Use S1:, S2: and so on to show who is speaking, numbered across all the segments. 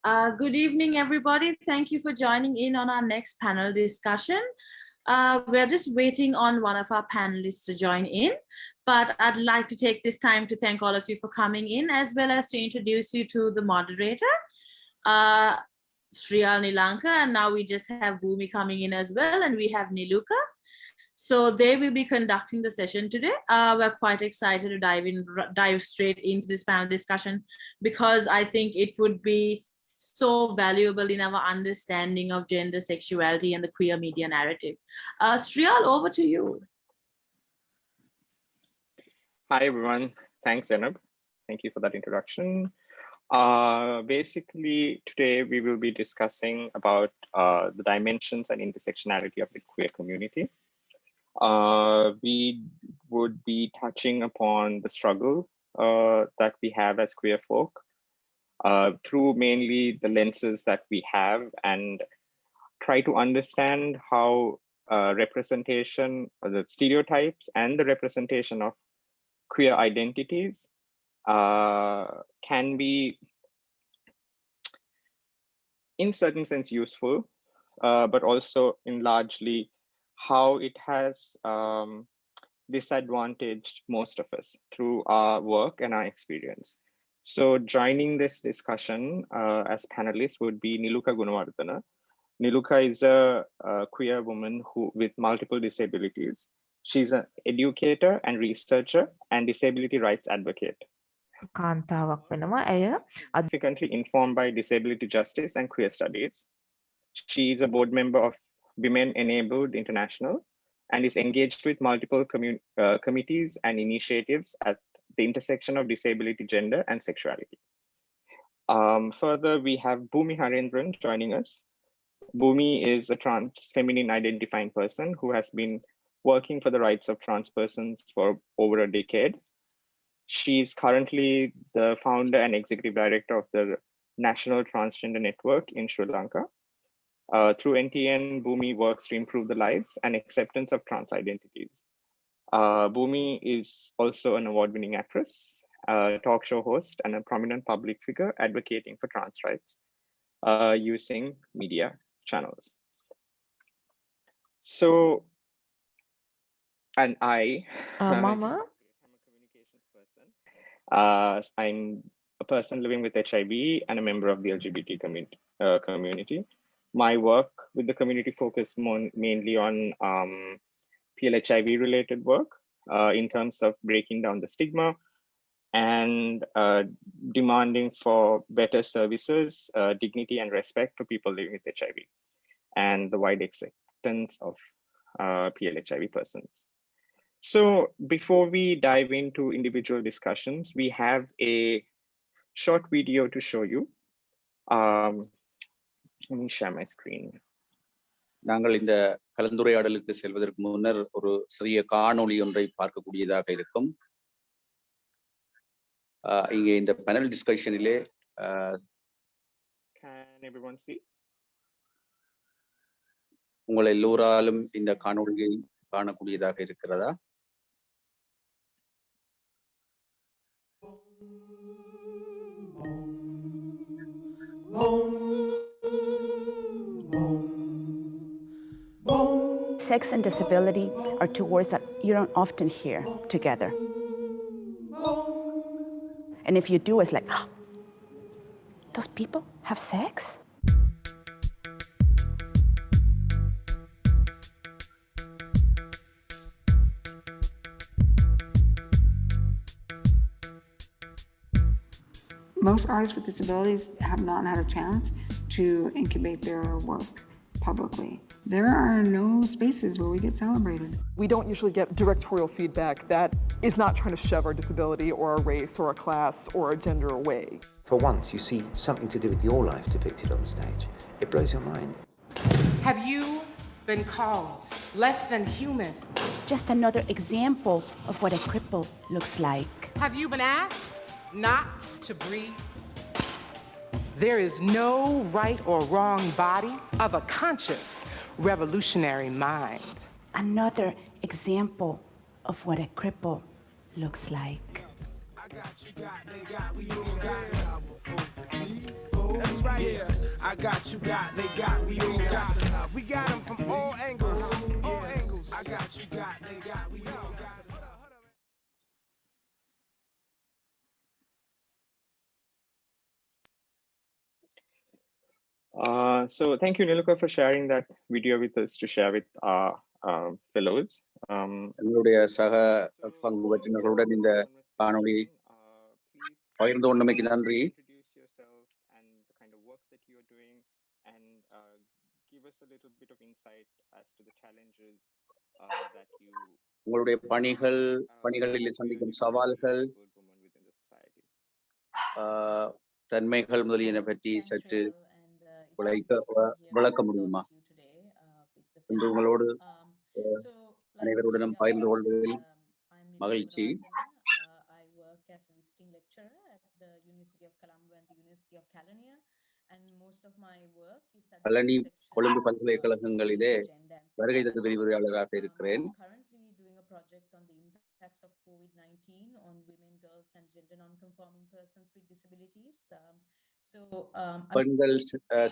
S1: Good evening, everybody. Thank you for joining in on our next panel discussion. We're just waiting on one of our panelists to join in, but I'd like to take this time to thank all of you for coming in, as well as to introduce you to the moderator, Sriyal Nilanka, and now we just have Bhoomi coming in as well, and we have Niluka. So they will be conducting the session today. We're quite excited to dive straight into this panel discussion because I think it would be so valuable in our understanding of gender, sexuality, and the queer media narrative. Sriyal, over to you.
S2: Hi, everyone. Thanks, Zainab. Thank you for that introduction. Basically, today we will be discussing about the dimensions and intersectionality of the queer community. We would be touching upon the struggle that we have as queer folk through mainly the lenses that we have, and try to understand how representation, the stereotypes and the representation of queer identities can be in certain sense useful, but also in largely how it has disadvantaged most of us through our work and our experience. So joining this discussion as panelists would be Niluka Gunawardhana. Niluka is a queer woman with multiple disabilities. She's an educator and researcher and disability rights advocate. Significantly informed by disability justice and queer studies. She is a board member of Women Enabled International and is engaged with multiple committees and initiatives at the intersection of disability, gender, and sexuality. Further, we have Bhoomi Harendran joining us. Bhoomi is a trans feminine identifying person who has been working for the rights of trans persons for over a decade. She's currently the founder and executive director of the National Transgender Network in Sri Lanka. Through NTN, Bhoomi works to improve the lives and acceptance of trans identities. Bhoomi is also an award-winning actress, a talk show host, and a prominent public figure advocating for trans rights using media channels. So, and I'm a communications person. I'm a person living with HIV and a member of the LGBT community. My work with the community focused mainly on PLHIV related work in terms of breaking down the stigma and demanding for better services, dignity and respect for people living with HIV and the wide acceptance of PLHIV persons. So before we dive into individual discussions, we have a short video to show you. Let me share my screen.
S3: நாங்கள் இந்த கலந்துரையாடலுக்கு செல்வதற்கு முன்னர் ஒரு சிறிய காணொளி ஒன்றை பார்க்கக்கூடியதாக இருக்கும். இங்கே இந்த பேனல் டிஸ்கஷனிலே உங்கள் எல்லோராலும் இந்த காணொளியை காணக்கூடியதாக இருக்கிறதா?
S4: Sex and disability are two words that you don't often hear together. And if you do, it's like, oh, those people have sex?
S5: Most artists with disabilities have not had a chance to incubate their work publicly. There are no spaces where we get celebrated.
S6: We don't usually get directorial feedback that is not trying to shove our disability or our race or a class or a gender away.
S7: For once, you see something to do with your life depicted on the stage. It blows your mind.
S8: Have you been called less than human?
S4: Just another example of what a cripple looks like.
S8: Have you been asked not to breathe? There is no right or wrong body of a conscious revolutionary mind.
S4: Another example of what a cripple looks like.
S9: That's right. Yeah, I got, you got, they got, we all got. We got them from all angles. All angles. I got, you got, they got, we all got.
S2: So thank you, Niluka, for sharing that video with us to share with our fellows.
S3: எங்களுடைய சக பங்கு பற்றினர்களுடன் இந்த காணொளி பகிர்ந்து கொண்டமைக்கு நன்றி.
S2: Introduce yourself and the kind of work that you're doing, and give us a little bit of insight as to the challenges that you.
S3: உங்களுடைய பணிகளில் சந்திக்கும் சவால்கள், தன்மைகள் முதலியன பற்றி சற்று விளக்க முடியுமா? இன்று உங்களோடு அனைவருடனும் பகிர்ந்து கொள்வதில் மகிழ்ச்சி.
S10: I work as a visiting lecturer at the University of Colombo and the University of California, and most of my work is at
S3: Kelaniya Colombo பல்கலைக்கழகங்களிலே வருகை தந்த விரிவுரையாளராக இருக்கிறேன்.
S10: currently doing a project on the impacts of COVID-19 on women, girls and gender non-conforming persons with disabilities.
S3: பெண்கள்,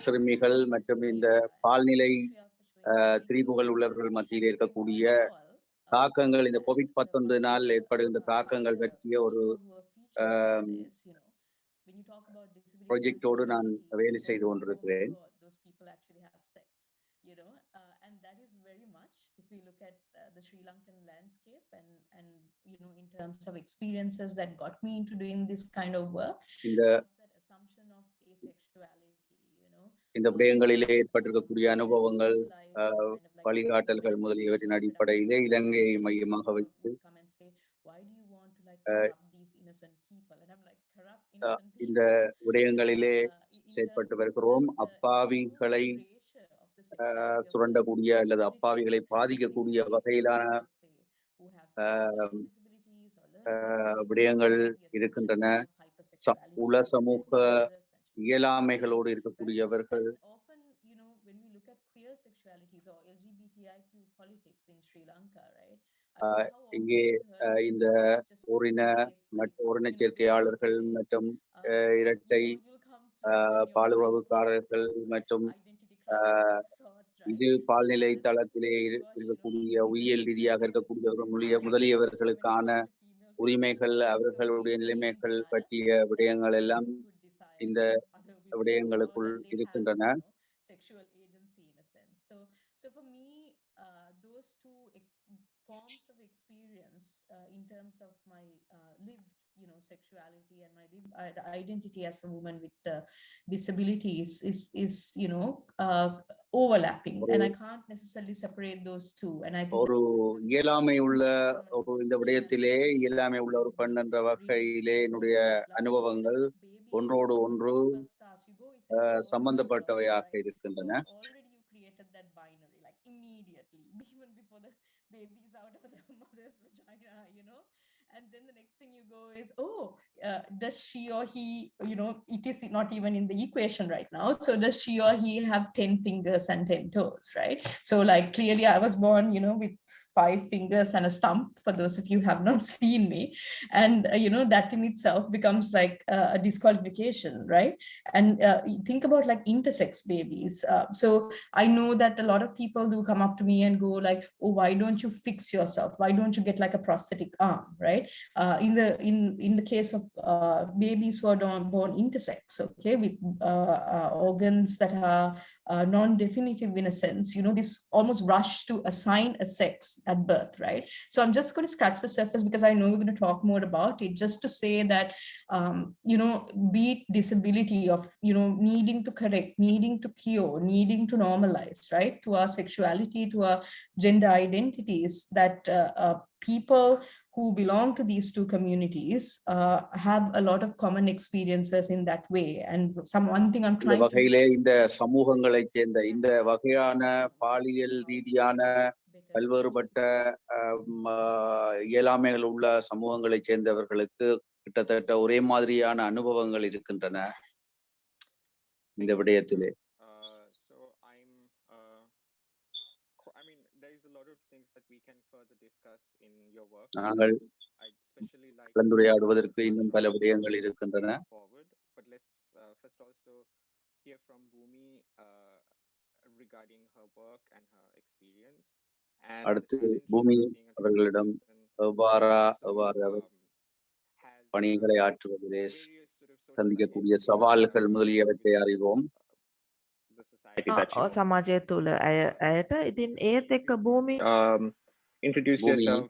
S3: சிறுமிகள் மற்றும் இந்த பால்நிலை திரிபுகள் உள்ளவர்கள் மத்தியில் இருக்கக்கூடிய தாக்கங்கள், இந்த COVID-19 ஏற்படுகின்ற தாக்கங்கள் பற்றிய ஒரு ப்ராஜெக்டோடு நான் வேலை செய்து கொண்டிருக்கிறேன்.
S10: And that is very much, if we look at the Sri Lankan landscape and in terms of experiences that got me into doing this kind of work,
S3: that
S10: assumption of asexuality,
S3: இந்த விடயங்களிலே ஏற்பட்டிருக்கக்கூடிய அனுபவங்கள், வழிகாட்டல்கள் முதலியவற்றின் அடிப்படையிலே இலங்கையை மையமாக வைத்து இந்த விடயங்களிலே செயற்பட்டு வருகிறோம். அப்பாவிகளை சுரண்டக்கூடிய அல்லது அப்பாவிகளை பாதிக்கக்கூடிய வகையிலான விடயங்கள் இருக்கின்றன. உல சமூக இயலாமைகளோடு இருக்கக்கூடியவர்கள். இங்கே இந்த ஓரின சேர்க்கையாளர்கள் மற்றும் இரட்டை பாலுறவுக்காரர்கள் மற்றும் இது பால்நிலை தளத்திலே இருக்கக்கூடிய உயிரியல் ரீதியாக இருக்கக்கூடியவர்கள் முதலியவர்களுக்கான உரிமைகள், அவர்களுடைய நிலைமைகள் பற்றிய விடயங்கள் எல்லாம் இந்த விடயங்களுக்குள் இருக்கின்றன.
S10: Sexual agency in a sense. So for me, those two forms of experience in terms of my lived, sexuality and my lived identity as a woman with disabilities is overlapping, and I can't necessarily separate those two. And I think
S3: ஒரு இயலாமை உள்ள இந்த விடயத்திலே இயலாமை உள்ள ஒரு பெண் என்ற வகையிலே என்னுடைய அனுபவங்கள் ஒன்றோடு ஒன்று சம்பந்தப்பட்டவையாக இருக்கின்றன.
S10: created that binary like immediately, even before the baby is out of the mother's vagina, and then the next thing you go is, does she or he, it is not even in the equation right now, so does she or he have 10 fingers and 10 toes, right? So like clearly I was born with 5 fingers and a stump, for those of you who have not seen me, and that in itself becomes like a disqualification, right? And think about like intersex babies. So I know that a lot of people do come up to me and go like, oh, why don't you fix yourself? Why don't you get like a prosthetic arm, right? In the case of babies who are born intersex, okay, with organs that are non-definitive in a sense, this almost rush to assign a sex at birth, right? So I'm just going to scratch the surface because I know we're going to talk more about it, just to say that be it disability of needing to correct, needing to cure, needing to normalize, right, to our sexuality, to our gender identities, that people who belong to these two communities have a lot of common experiences in that way. And one thing I'm trying
S3: வகையிலே இந்த சமூகங்களை சேர்ந்த இந்த வகையான பாலியல் ரீதியான பல்வேறுபட்ட இயலாமைகள் உள்ள சமூகங்களை சேர்ந்தவர்களுக்கு கிட்டத்தட்ட ஒரே மாதிரியான அனுபவங்கள் இருக்கின்றன இந்த விடயத்திலே. நாங்கள் கலந்துரையாடுவதற்கு இன்னும் பல விடயங்கள் இருக்கின்றன.
S2: hear from Bhoomi regarding her work and her experience. And
S3: அடுத்து
S2: Alan,
S3: பூமி
S2: being a
S3: அவர்களிடம்
S2: person
S3: எவ்வாறு
S2: also
S3: அவர்
S2: has
S3: பணிகளை ஆற்றுவதிலே
S2: various sort of social
S3: சந்திக்கக்கூடிய
S2: identities
S3: சவால்கள் முதலியவற்றை
S2: within
S3: அறிவோம்.
S2: the society that she works.
S11: සමාජය තුළ ඇයට ඉතින් ඒත් එක්ක භූමි
S2: Introduce
S3: பூமி,
S2: yourself,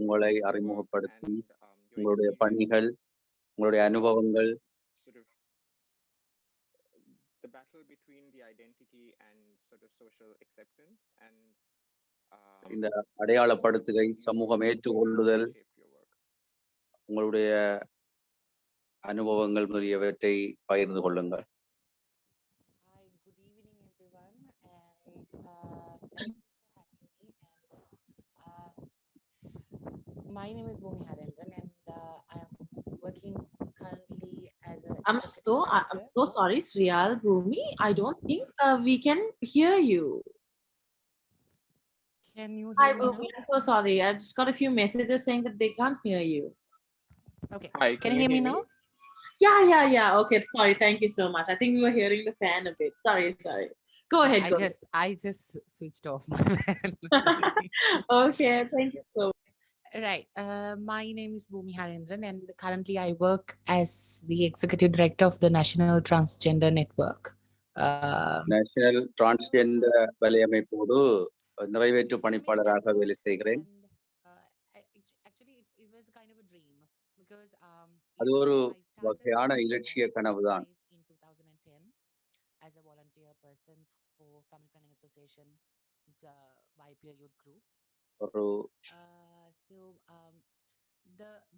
S3: உங்களை
S2: your work,
S3: அறிமுகப்படுத்தி
S2: and your
S3: உங்களுடைய
S2: experience,
S3: பணிகள், உங்களுடைய அனுபவங்கள்,
S2: sort of the battle between the identity and sort of social acceptance, and
S3: இந்த அடையாளப்படுத்துகை, சமூகம் ஏற்றுக்கொள்ளுதல்,
S2: shaped your work.
S3: உங்களுடைய அனுபவங்கள் முதலியவற்றை பகிர்ந்து கொள்ளுங்கள்.
S12: Hi, good evening, everyone, and thank you for having me. And my name is Bhoomi Harendran, and I am working currently as a
S1: I'm so sorry, Sriyal, Bhoomi. I don't think we can hear you.
S12: Can you
S1: Hi,
S12: hear me
S1: Bhoomi.
S12: now?
S1: I'm so sorry. I just got a few messages saying that they can't hear you.
S12: Okay.
S2: Hi,
S12: can you hear me now?
S1: Yeah. Okay, sorry. Thank you so much. I think we were hearing the fan a bit. Sorry. Go ahead.
S12: I just switched off my fan.
S1: Okay, thank you so much.
S12: Right. My name is Bhoomi Harendran, and currently I work as the executive director of the National Transgender Network.
S3: National Transgender வலையமைப்போடு நிறைவேற்று பணிப்பாளராக வேலை செய்கிறேன்.
S12: Actually, it was kind of a dream because
S3: அது ஒரு வகையான இலட்சிய கனவுதான்.
S12: in 2010 as a volunteer person for Family Planning Association, YPR Youth Group.
S3: ஒரு
S12: So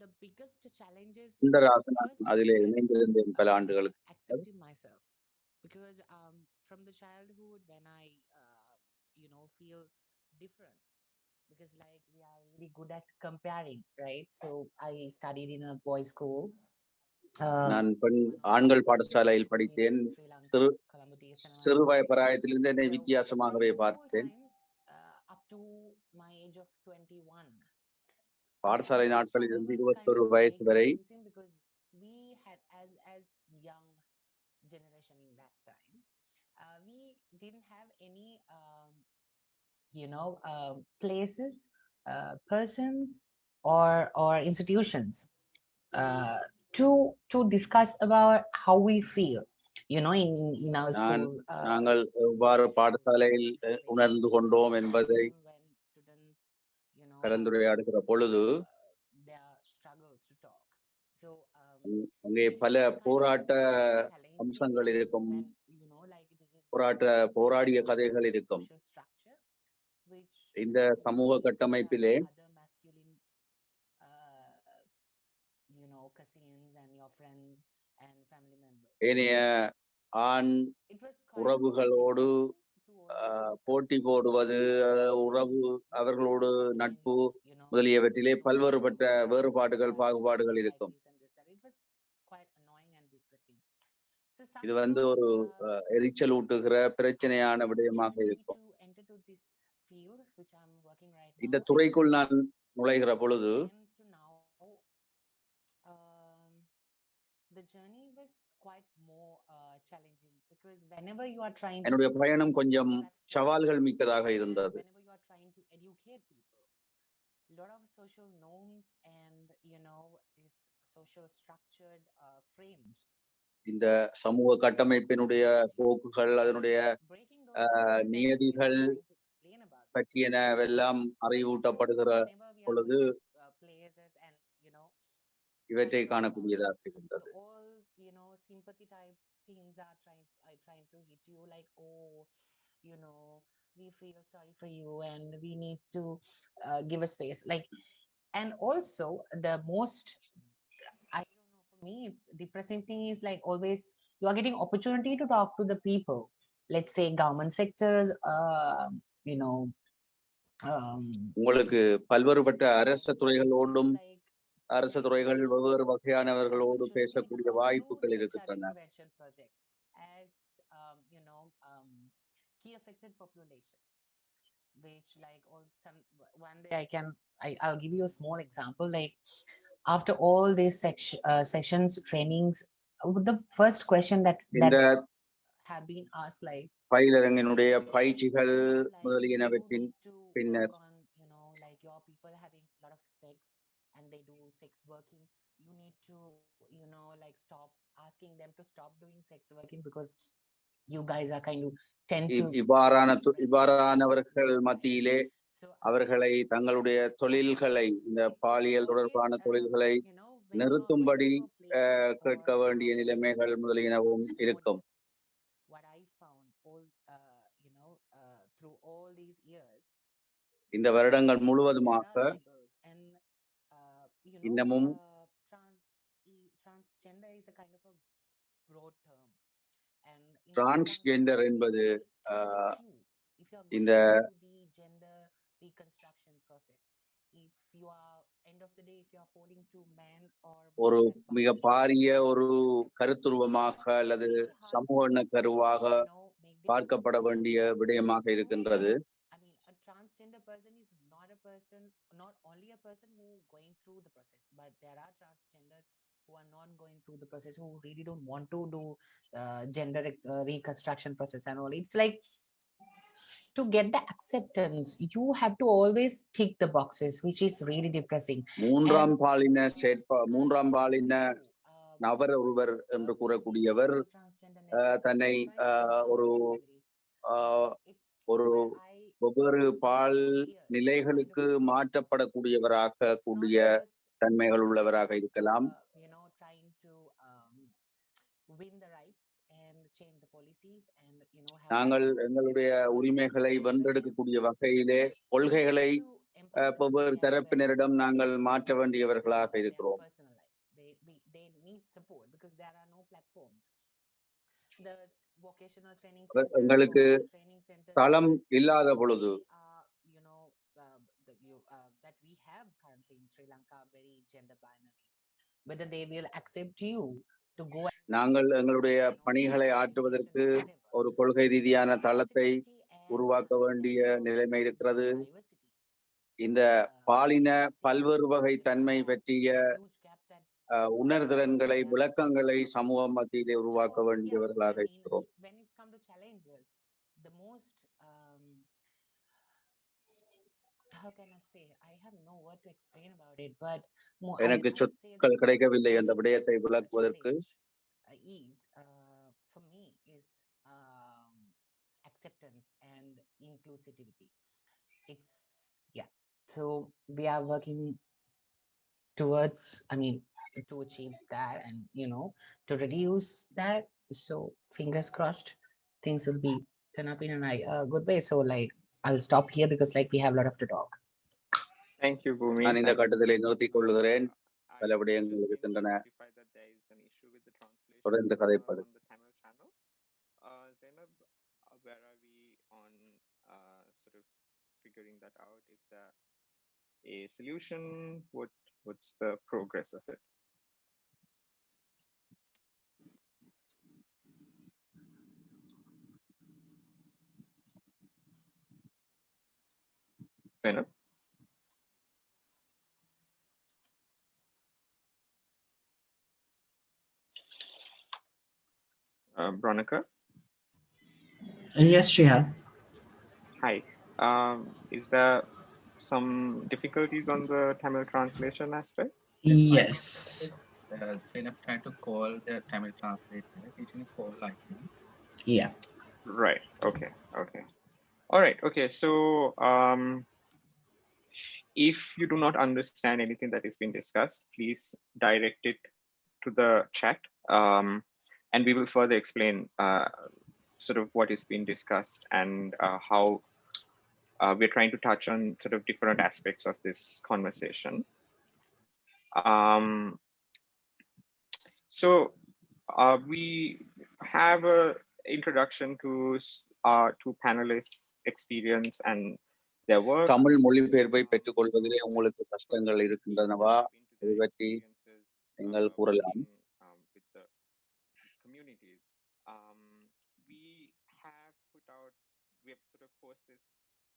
S12: the biggest challenges
S3: அதிலே இணைந்திருந்தேன் பல ஆண்டுகளுக்கு.
S12: accepting myself, because from the childhood when I feel difference, because like we are really good at comparing, right? So I studied in a boys' school.
S3: நான் ஆண்கள் பாடசாலையில் படித்தேன். சிறு பிராயத்திலிருந்து என்னை வித்தியாசமாகவே பார்த்தேன்.
S12: Up to my age of 21.
S3: பாடசாலை நாட்களில் இருந்து 21 வயசு வரை.
S12: Because we had as young generation in that time, we didn't have any places, persons or institutions to discuss about how we feel, in our school.
S3: நாங்கள் எவ்வாறு பாடசாலையில் உணர்ந்து கொண்டோம் என்பதை கலந்துரையாடுகிற பொழுது அங்கே பல போராட்ட அம்சங்கள் இருக்கும், போராடிய கதைகள் இருக்கும். இந்த சமூக கட்டமைப்பிலே ஏனைய ஆண் உறவுகளோடு போட்டி போடுவது, அவர்களோடு நட்பு முதலியவற்றிலே பல்வேறுபட்ட வேறுபாடுகள், பாகுபாடுகள் இருக்கும். இது ஒரு எரிச்சல் ஊட்டுகிற பிரச்சனையான விடயமாக இருக்கும். இந்த துறைக்குள் நான் நுழைகிற பொழுது
S12: the journey was quite more challenging, because whenever you are trying
S3: என்னுடைய பயணம் கொஞ்சம் சவால்கள் மிக்கதாக இருந்தது.
S12: whenever you are trying to educate people, a lot of social norms and these social structured frames,
S3: இந்த சமூக கட்டமைப்பினுடைய போக்குகள், அதனுடைய நியதிகள் பற்றியனவெல்லாம் அறிவூட்டப்படுகிற பொழுது இவற்றை காணக்கூடியதாக இருந்தது.
S12: all sympathy type things are trying to hit you, like, oh, we feel sorry for you and we need to give a space, like. And also the most, I don't know, for me it's depressing thing is like always you are getting opportunity to talk to the people, let's say government sectors,
S3: உங்களுக்கு பல்வேறுபட்ட அரச துறைகளோடும் அரச துறைகள் வெவ்வேறு வகையானவர்களோடு பேசக்கூடிய வாய்ப்புகள் இருக்கின்றன.
S12: as key affected population, which like one day I'll give you a small example. Like after all these sessions, trainings, the first question that have been asked like,
S3: பயிலரங்கினுடைய பயிற்சிகள்
S12: you know, like
S3: முதலியனவற்றின்
S12: need to work
S3: பின்னர்
S12: on, you know, like your people having a lot of sex and they do sex working. You need to, you know, like stop asking them to stop doing sex working because you guys are kind of tend to
S3: இவ்வாறானவர்கள் மத்தியிலே அவர்களை தங்களுடைய தொழில்களை இந்த பாலியல் தொடர்பான தொழில்களை நிறுத்தும்படி கேட்க வேண்டிய நிலைமைகள் முதலியனவும் இருக்கும்.
S12: what I found all you know through all these years,
S3: இந்த வருடங்கள் முழுவதுமாக இன்னமும்
S12: transgender is a kind of a broad term, and
S3: transgender என்பது
S12: if you are
S3: இந்த
S12: going through the gender reconstruction process, if you are end of the day, if you are falling to man or
S3: ஒரு மிக பாரிய ஒரு கருத்துருவமாக அல்லது சமூக கருவாக பார்க்கப்பட வேண்டிய விடயமாக இருக்கின்றது.
S12: I mean, a transgender person is not a person, not only a person who going through the process, but there are transgender who are not going through the process, who really don't want to do gender reconstruction process and all. It's like, to get the acceptance, you have to always tick the boxes, which is really depressing.
S3: மூன்றாம் பாலின நபர் ஒருவர் என்று கூறக்கூடியவர் தன்னை ஒரு ஒவ்வொரு பால் நிலைகளுக்கு மாற்றப்படக்கூடியவராக கூடிய தன்மைகள் உள்ளவராக இருக்கலாம். நாங்கள் எங்களுடைய உரிமைகளை வென்றெடுக்கக்கூடிய வகையிலே கொள்கைகளை ஒவ்வொரு தரப்பினரிடம் நாங்கள் மாற்ற வேண்டியவர்களாக இருக்கிறோம். எங்களுக்கு தளம் இல்லாத பொழுது
S12: that we have currently in Sri Lanka very gender binary, whether they will accept you to go.
S3: நாங்கள் எங்களுடைய பணிகளை ஆற்றுவதற்கு ஒரு கொள்கை ரீதியான தளத்தை உருவாக்க வேண்டிய நிலைமை இருக்கிறது. இந்த பாலின பல்வேறு வகை தன்மை பற்றிய உணர்திறன்களை விளக்கங்களை சமூக மத்தியிலே உருவாக்க வேண்டியவர்களாக இருக்கிறோம்.
S12: When it's come to challenges, the most how can I say, I have no word to explain about it, but
S3: எனக்கு சொற்கள் கிடைக்கவில்லை அந்த விடயத்தை விளக்குவதற்கு.
S12: is for me is acceptance and inclusivity. It's so we are working towards, I mean, to achieve that and, you know, to reduce that. So fingers crossed things will be turn up in a good way. So like I'll stop here because like we have a lot of to talk.
S2: Thank you, Bhoomi.
S3: நான் இந்த கட்டத்திலே நிறுத்திக் கொள்கிறேன். பல விடயங்கள் இருக்கின்றன தொடர்ந்து கதைப்பது.
S2: Zainab, where are we on sort of figuring that out? Is there a solution? What's the progress of it? Zainab? Bronica?
S13: Yes, Sriyal.
S2: Hi. Is there some difficulties on the Tamil translation aspect?
S13: Yes.
S14: Zainab tried to call the Tamil translator. She didn't call like me.
S13: Yeah.
S2: Right. Okay. All right. Okay. So if you do not understand anything that is being discussed, please direct it to the chat, and we will further explain sort of what is being discussed and how we're trying to touch on sort of different aspects of this conversation. So we have a introduction to our two panelists' experience and their work.
S3: Tamil மொழிபெயர்ப்பை பெற்றுக்கொள்வதிலே உங்களுக்கு கஷ்டங்கள் இருக்கின்றனவா? இது பற்றி நீங்கள் கூறலாம்.
S2: With the communities, we have sort of posed this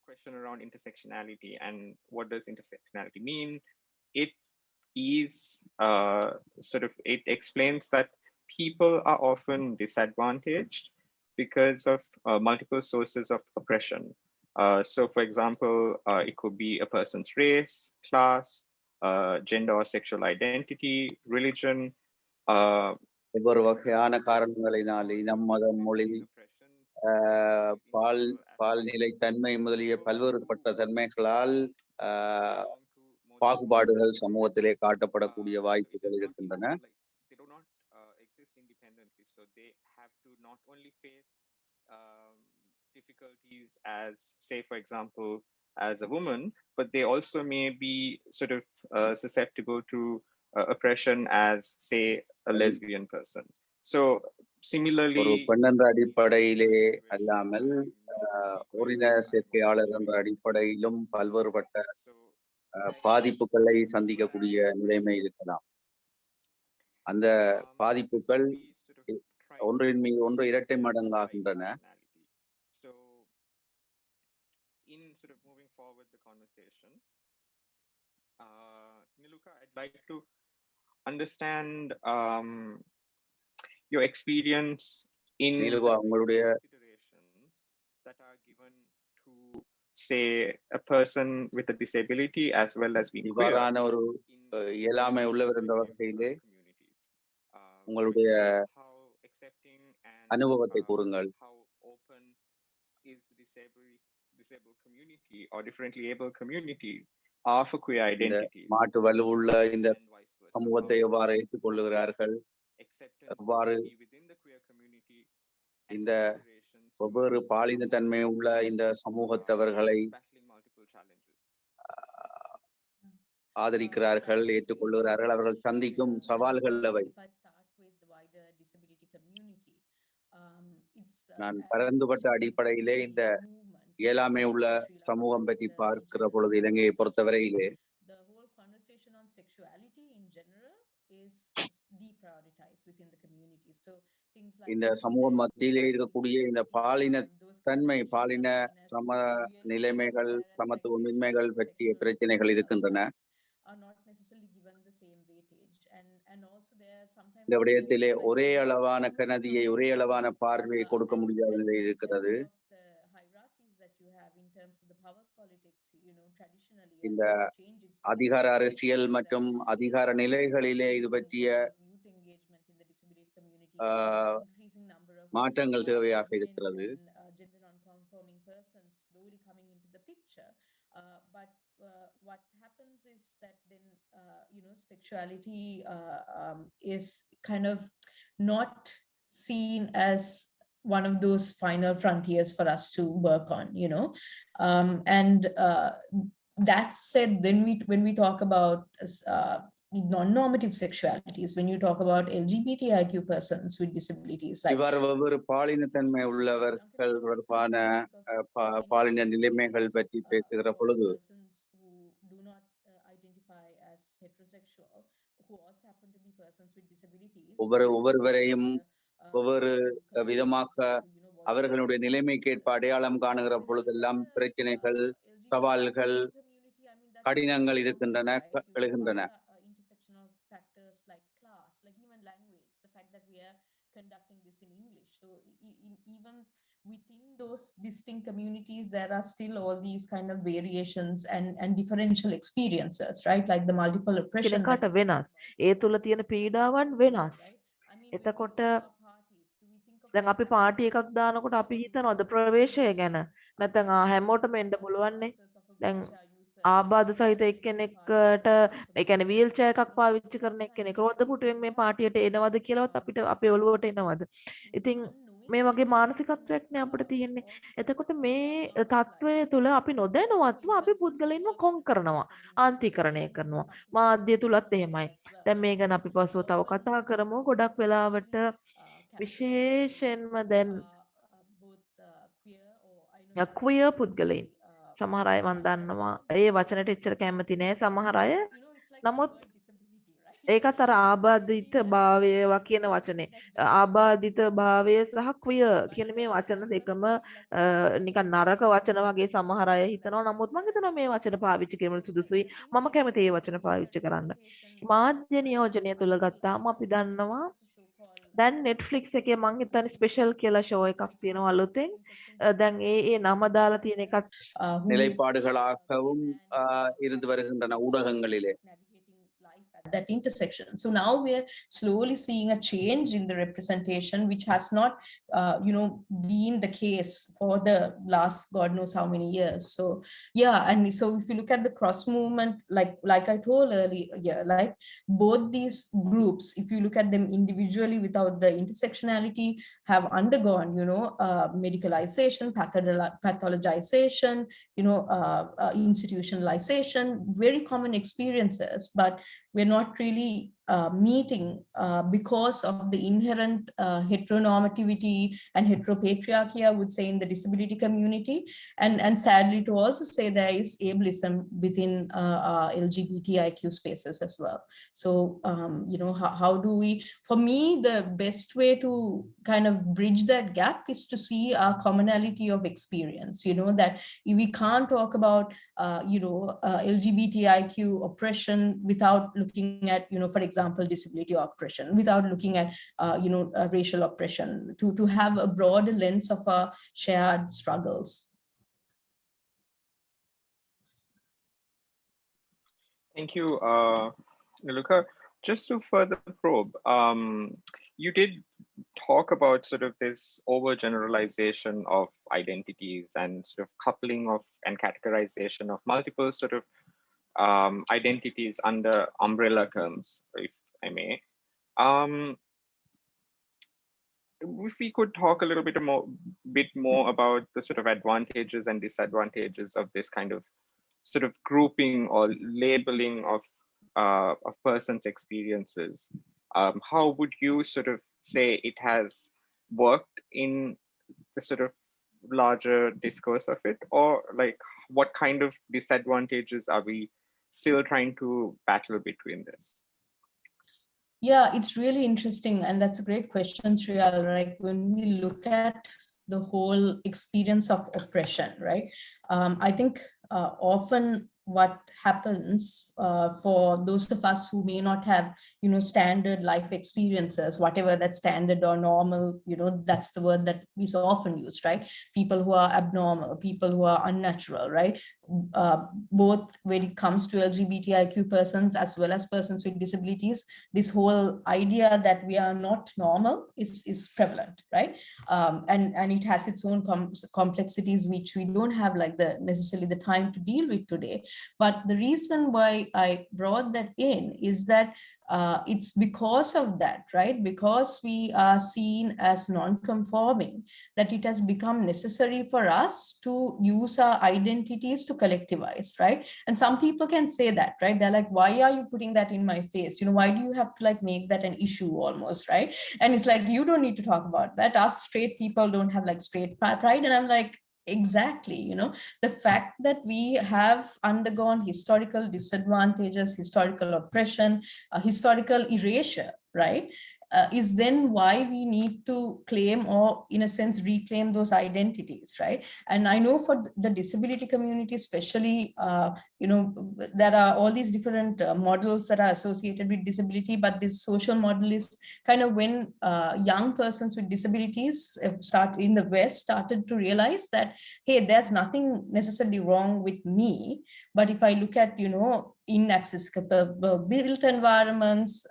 S2: question around intersectionality and what does intersectionality mean? It is sort of, it explains that people are often disadvantaged because of multiple sources of oppression. So for example, it could be a person's race, class, gender or sexual identity, religion.
S3: ஒவ்வொரு வகையான காரணங்களினால் இனம், மதம், மொழி, பால்நிலை தன்மை முதலிய பல்வேறுபட்ட தன்மைகளால் பாகுபாடுகள் சமூகத்திலே காட்டப்படக்கூடிய வாய்ப்புகள் இருக்கின்றன.
S2: They do not exist independently, so they have to not only face difficulties as, say, for example, as a woman, but they also may be sort of susceptible to oppression as, say, a lesbian person. So similarly,
S3: ஒரு பெண்ணென்ற அடிப்படையிலே அல்லாமல் ஓரின சேர்க்கையாளர் என்ற அடிப்படையிலும் பல்வேறுபட்ட பாதிப்புகளை சந்திக்கக்கூடிய நிலைமை இருக்கலாம். அந்த பாதிப்புகள் ஒன்றின் மீது ஒன்று இரட்டை மடங்காகின்றன.
S2: So in sort of moving forward the conversation, Niluka, I'd like to understand your experience in considerations that are given to, say, a person with a disability as well as being queer.
S3: இவ்வாறான ஒரு இயலாமை உள்ளவர் என்ற வகையிலே உங்களுடைய அனுபவத்தை கூறுங்கள்.
S2: How open is the disabled community or differently able community of a queer identity?
S3: மாற்று வலுவுள்ள இந்த சமூகத்தை எவ்வாறு ஏற்றுக்கொள்ளுகிறார்கள், எவ்வாறு இந்த ஒவ்வொரு பாலின தன்மை உள்ள இந்த சமூகத்தவர்களை ஆதரிக்கிறார்கள், ஏற்றுக்கொள்ளுகிறார்கள், அவர்கள் சந்திக்கும் சவால்கள் அவை. நான் பரந்துபட்ட அடிப்படையிலே இந்த இயலாமை உள்ள சமூகம் பற்றி பார்க்கிற பொழுது இலங்கையை பொறுத்தவரையிலே இந்த சமூகம் மத்தியிலே இருக்கக்கூடிய இந்த பாலின தன்மை, பாலின சம நிலைமைகள், சமத்துவமின்மைகள் பற்றிய பிரச்சனைகள் இருக்கின்றன. இந்த விடயத்திலே ஒரே அளவான கனதியை, ஒரே அளவான பார்வையை கொடுக்க முடியாத நிலை இருக்கிறது. இந்த அதிகார அரசியல் மற்றும் அதிகார நிலைகளிலே இது பற்றிய மாற்றங்கள் தேவையாக இருக்கிறது.
S10: What happens is that then sexuality is kind of not seen as one of those final frontiers for us to work on, and that said, then when we talk about non-normative sexualities, when you talk about LGBTIQ persons with disabilities, like
S3: ஒவ்வொரு பாலின தன்மை உள்ளவர்கள் தொடர்பான பாலின நிலைமைகள் பற்றி பேசுகிற பொழுது ஒவ்வொருவரையும் ஒவ்வொரு விதமாக அவர்களுடைய நிலைமைக்கேற்ப அடையாளம் காணுகிற பொழுதெல்லாம் பிரச்சனைகள், சவால்கள், கடினங்கள் இருக்கின்றன, எழுகின்றன.
S10: Conducting this in English, so even within those distinct communities there are still all these kind of variations and differential experiences, right? Like the multiple oppression
S11: කෙනෙකුට වෙනස්. ඒ තුල තියෙන පීඩාවන් වෙනස්. එතකොට දැන් අපි පාටි එකක් දානකොට අපි හිතනවද ප්‍රවේශය ගැන? නැත්නම් හැමෝටම එන්න පුළුවන් නේ. දැන් ආබාධ සහිත එක්කෙනෙක්ට ඒ කියන්නේ වීල් චෙයාර් එකක් පාවිච්චි කරන එක්කෙනෙක් රෝද පුටුවෙන් මේ පාටියට එනවද කියලාවත් අපිට අපේ ඔළුවට එනවද? ඉතින් මේ වගේ මානසිකත්වයක් නේ අපිට තියෙන්නේ. එතකොට මේ තත්වය තුළ අපි නොදැනුවත්ව අපි පුද්ගලයන්ව කොන් කරනවා, ආන්තිකරණය කරනවා. මාධ්‍ය තුලත් එහෙමයි. දැන් මේ ගැන අපි පස්සෙ තව කතා කරමු. ගොඩක් වෙලාවට විශේෂයෙන්ම දැන් queer පුද්ගලයන් සමහර අය මන් දන්නවා ඒ වචනට එච්චර කැමති නෑ සමහර අය. නමුත් ඒකත් අර ආබාධිත භාවය කියන වචනේ ආබාධිත භාවය සහ queer කියන මේ වචන දෙකම නිකන් නරක වචන වගේ සමහර අය හිතනවා. නමුත් මම හිතනවා මේ වචන පාවිච්චි කිරීම සුදුසුයි. මම කැමති මේ වචන පාවිච්චි කරන්න. මාධ්‍ය නියෝජනය තුල ගත්තාම අපි දන්නවා දැන් Netflix එකේ මං හිතන්නේ ස්පෙෂල් කියලා ෂෝ එකක් තියෙනවා අලුතෙන්. දැන් ඒ නම දාලා තියෙන එකක්
S3: நிலைப்பாடுகளாகவும் இருந்து வருகின்றன ஊடகங்களிலே.
S10: That intersection. So now we're slowly seeing a change in the representation, which has not, been the case for the last God knows how many years. So yeah, and so if you look at the cross movement, like I told earlier, like both these groups, if you look at them individually without the intersectionality, have undergone, medicalization, pathologization, institutionalization, very common experiences, but we're not really meeting because of the inherent heteronormativity and heteropatriarchy, I would say, in the disability community. And sadly to also say there is ableism within LGBTIQ spaces as well. So, how do we, for me, the best way to kind of bridge that gap is to see our commonality of experience, that we can't talk about, LGBTIQ oppression without looking at, for example, disability oppression, without looking at, racial oppression, to have a broader lens of our shared struggles.
S2: Thank you, Niluka. Just to further probe, you did talk about sort of this overgeneralization of identities and sort of coupling of and categorization of multiple sort of identities under umbrella terms, if I may. If we could talk a little bit more about the sort of advantages and disadvantages of this kind of sort of grouping or labeling of persons' experiences. How would you sort of say it has worked in the sort of larger discourse of it, or like what kind of disadvantages are we still trying to battle between this?
S10: Yeah, it's really interesting, and that's a great question, Sriyal. Like when we look at the whole experience of oppression, right? I think often what happens for those of us who may not have, standard life experiences, whatever that standard or normal, that's the word that is often used, right? People who are abnormal, people who are unnatural, right? Both when it comes to LGBTIQ persons as well as persons with disabilities, this whole idea that we are not normal is prevalent, right? And it has its own complexities, which we don't have necessarily the time to deal with today. But the reason why I brought that in is that it's because of that, right? Because we are seen as non-conforming, that it has become necessary for us to use our identities to collectivize, right? And some people can say that, right? They're like, why are you putting that in my face? Why do you have to make that an issue almost, right? And it's like, you don't need to talk about that. Us straight people don't have straight pride. And I'm like, exactly, the fact that we have undergone historical disadvantages, historical oppression, historical erasure, right, is then why we need to claim, or in a sense reclaim, those identities, right? And I know for the disability community especially, there are all these different models that are associated with disability, but this social model is kind of when young persons with disabilities in the West started to realize that, hey, there's nothing necessarily wrong with me, but if I look at, inaccessible built environments,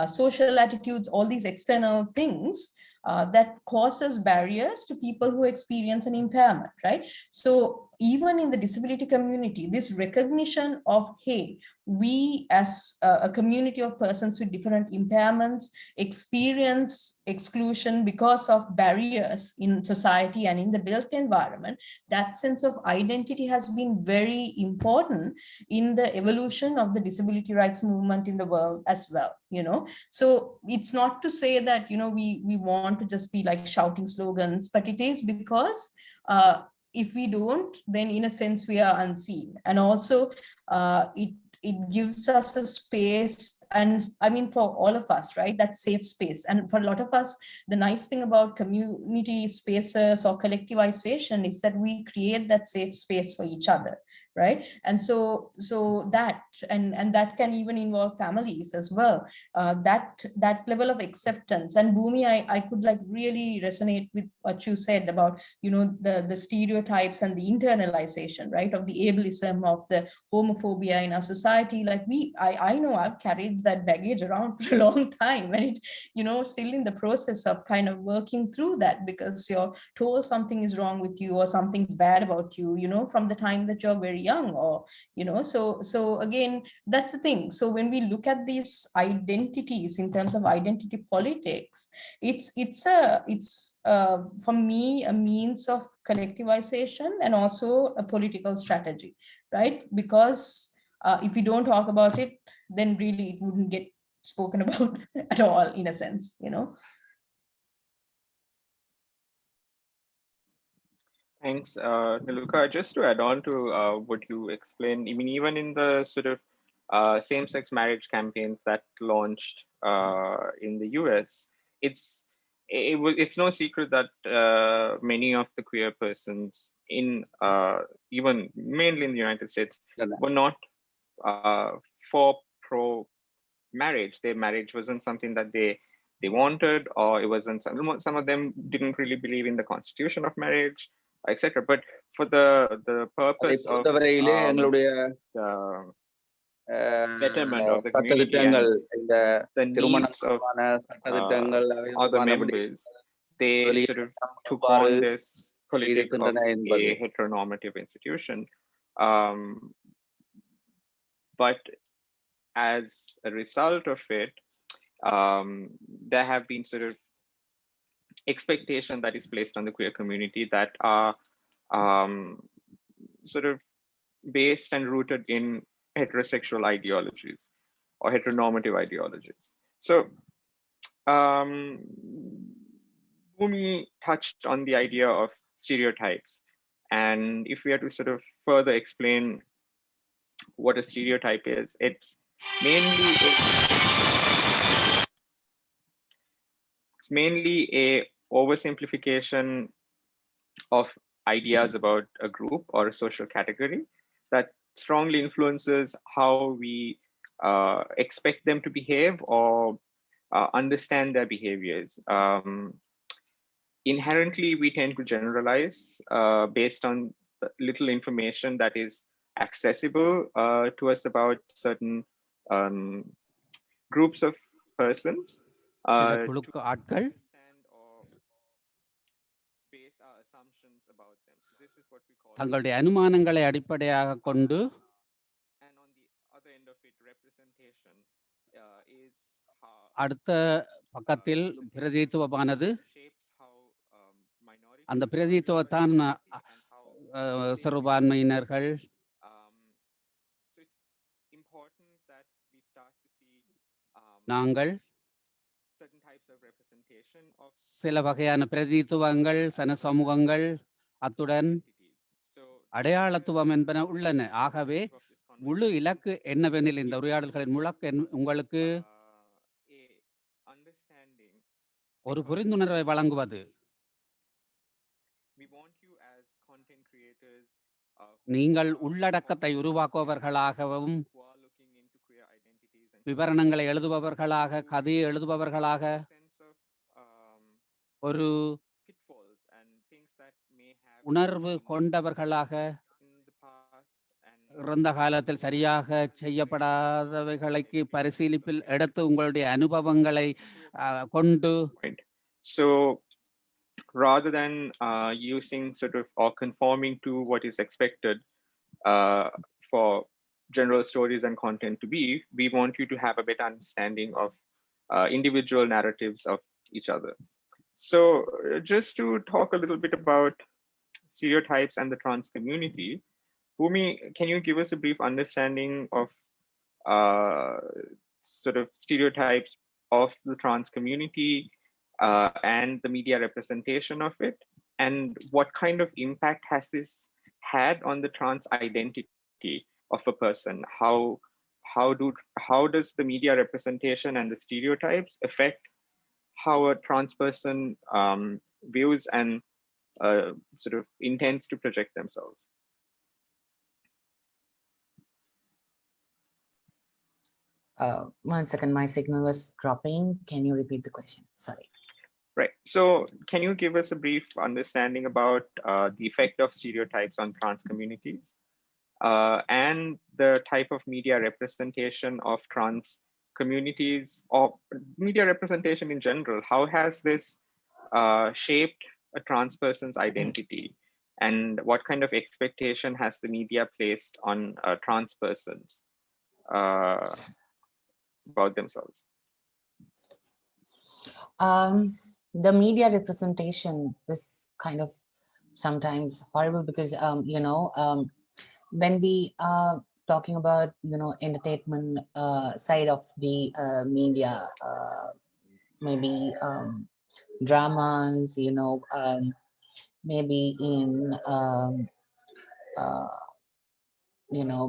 S10: social attitudes, all these external things that causes barriers to people who experience an impairment, right? So even in the disability community, this recognition of, hey, we as a community of persons with different impairments experience exclusion because of barriers in society and in the built environment, that sense of identity has been very important in the evolution of the disability rights movement in the world as well, So it's not to say that, we want to just be shouting slogans, but it is because if we don't, then in a sense we are unseen. And also it gives us a space, and I mean for all of us, right, that safe space. And for a lot of us, the nice thing about community spaces or collectivization is that we create that safe space for each other, right? And so that, and that can even involve families as well. That level of acceptance. And Bhoomi, I could like really resonate with what you said about, you know, the stereotypes and the internalization, right, of the ableism, of the homophobia in our society. Like I know I've carried that baggage around for a long time, and it, you know, still in the process of kind of working through that, because you're told something is wrong with you or something's bad about you, you know, from the time that you're very young, or, you know, so again, that's the thing. So when we look at these identities in terms of identity politics, it's for me a means of collectivization and also a political strategy, right? Because if we don't talk about it, then really it wouldn't get spoken about at all, in a sense, you know.
S2: Thanks, Niluka. Just to add on to what you explained, I mean, even in the sort of same-sex marriage campaigns that launched in the US, it's no secret that many of the queer persons in even mainly in the United States were not for pro-marriage. Their marriage wasn't something that they wanted, or it wasn't. Some of them didn't really believe in the constitution of marriage, etc. But for the purpose of the betterment of the community and the needs of other members, they sort of took on this politics of a heteronormative institution. But as a result of it, there have been sort of expectation that is placed on the queer community that are sort of based and rooted in heterosexual ideologies or heteronormative ideologies. So Bhoomi touched on the idea of stereotypes. And if we are to sort of further explain what a stereotype is, it's mainly a oversimplification of ideas about a group or a social category that strongly influences how we expect them to behave or understand their behaviors. Inherently, we tend to generalize based on the little information that is accessible to us about certain groups of persons.
S13: தங்களுடைய அனுமானங்களை அடிப்படையாக கொண்டு அடுத்த பக்கத்தில் பிரதித்துவமானது அந்த பிரதித்துவத்தான் சிறுபான்மையினர்கள் நாங்கள் சில வகையான பிரதித்துவங்கள் சன சமூகங்கள் அத்துடன் அடையாளத்துவம் என்பன உள்ளன. ஆகவே முழு இலக்கு என்னவெனில் இந்த உரையாடல்களின் முழக்கு உங்களுக்கு ஒரு புரிந்துணர்வை வழங்குவது. நீங்கள் உள்ளடக்கத்தை உருவாக்குபவர்களாகவும் விவரணங்களை எழுதுபவர்களாக கதையை எழுதுபவர்களாக ஒரு உணர்வு கொண்டவர்களாக இறந்த காலத்தில் சரியாக செய்யப்படாதவைகளுக்கு பரிசீலிப்பில் எடுத்து உங்களுடைய அனுபவங்களை கொண்டு
S2: So rather than using sort of or conforming to what is expected for general stories and content to be, we want you to have a better understanding of individual narratives of each other. So just to talk a little bit about stereotypes and the trans community, Bhoomi, can you give us a brief understanding of sort of stereotypes of the trans community and the media representation of it, and what kind of impact has this had on the trans identity of a person? How does the media representation and the stereotypes affect how a trans person views and sort of intends to project themselves?
S12: One second, my signal was dropping. Can you repeat the question? Sorry.
S2: Right. So can you give us a brief understanding about the effect of stereotypes on trans communities and the type of media representation of trans communities or media representation in general? How has this shaped a trans person's identity? And what kind of expectation has the media placed on trans persons about themselves?
S12: The media representation is kind of sometimes horrible because when we are talking about entertainment side of the media, maybe dramas, maybe in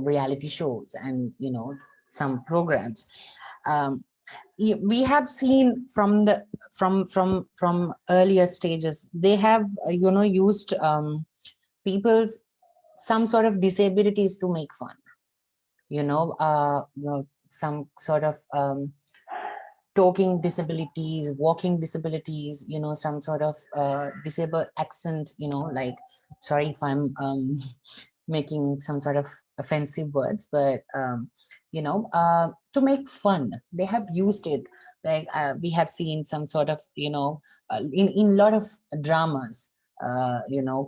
S12: reality shows and some programs. We have seen from the from earlier stages, they have used people's some sort of disabilities to make fun, some sort of talking disabilities, walking disabilities, some sort of disabled accent, like, sorry if I'm making some sort of offensive words, but to make fun, they have used it. Like we have seen some sort of in a lot of dramas,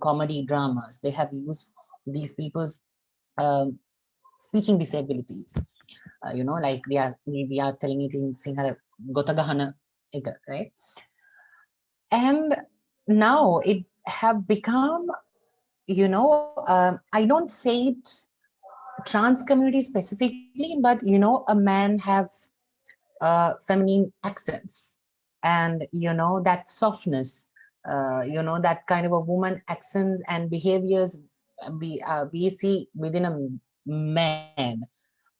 S12: comedy dramas, they have used these people's speaking disabilities. Like we are telling it in Sinhala, Gotagahana, right? And now it have become, I don't say it trans community specifically, but a man have feminine accents, and that softness, that kind of a woman accents and behaviors we see within a man.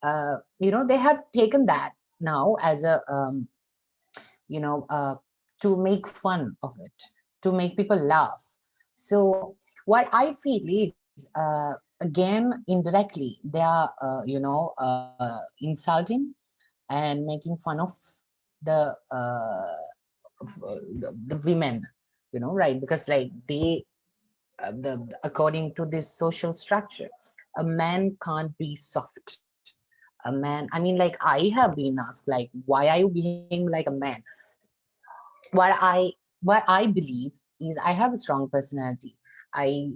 S12: They have taken that now as a to make fun of it, to make people laugh. So what I feel is again, indirectly, they are insulting and making fun of the women, right? Because like they according to this social structure, a man can't be soft. A man, I mean, like, I have been asked, like, why are you behaving like a man? What I believe is I have a strong personality. I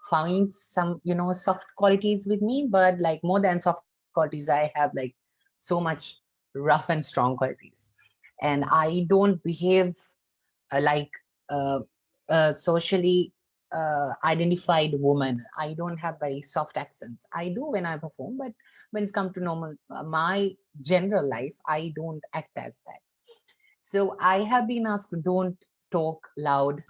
S12: find some soft qualities with me, but like more than soft qualities, I have like so much rough and strong qualities, and I don't behave like socially identified woman. I don't have very soft accents. I do when I perform, but when it's come to normal my general life, I don't act as that. So I have been asked, don't talk loud,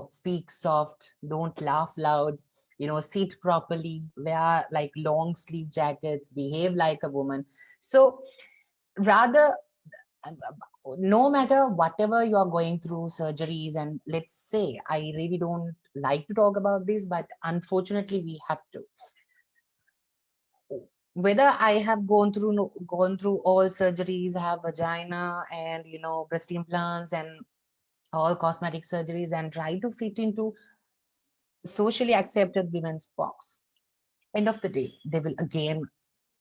S12: speak soft, don't laugh loud, sit properly, wear like long sleeve jackets, behave like a woman. So rather, no matter whatever you are going through, surgeries, and let's say, I really don't like to talk about this, but unfortunately we have to. Whether I have gone through all surgeries, have vagina and breast implants and all cosmetic surgeries, and try to fit into socially accepted women's box, end of the day they will again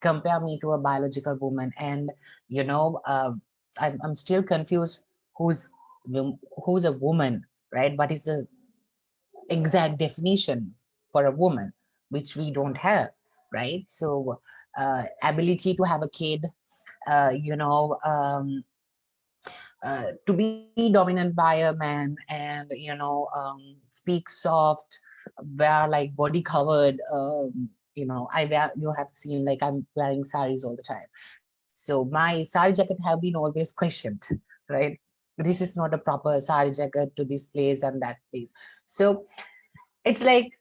S12: compare me to a biological woman. And I'm still confused, who's a woman, right? What is the exact definition for a woman, which we don't have, right? So ability to have a kid, to be dominant by a man, and speak soft, wear like body covered, I wear, you have seen, like, I'm wearing saris all the time. So my sari jacket have been always questioned, right? This is not a proper sari jacket to this place and that place. So it's like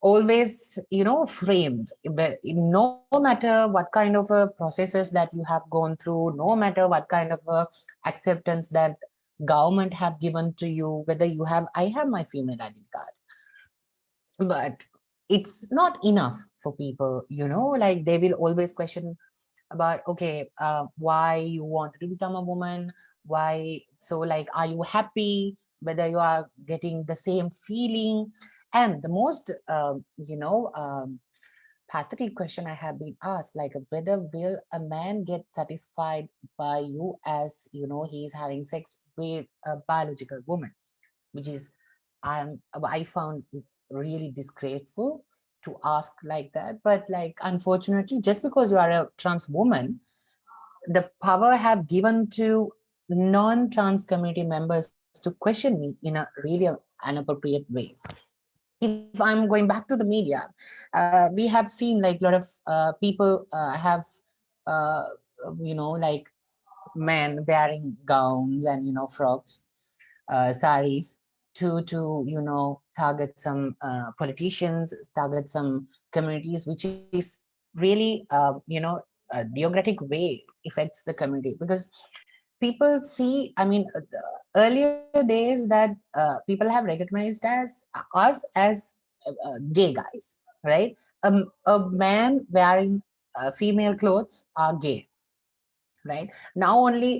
S12: always framed, but no matter what kind of processes that you have gone through, no matter what kind of acceptance that government have given to you, whether I have my female ID card, but it's not enough for people, you know, like they will always question about, okay, why you wanted to become a woman, why, so like, are you happy, whether you are getting the same feeling. And the most pathetic question I have been asked, like, whether will a man get satisfied by you as, you know, he is having sex with a biological woman, which is, I found it really disgraceful to ask like that. But like, unfortunately, just because you are a trans woman, the power have given to non-trans community members to question me in a really inappropriate ways. If I'm going back to the media, we have seen like a lot of people have, uh, like men wearing gowns and, you know, frocks, saris to target some politicians, target some communities, which is really a geographic way affects the community. Because people see, I mean, earlier days that people have recognized as us as gay guys, right? A man wearing female clothes are gay, right? Now only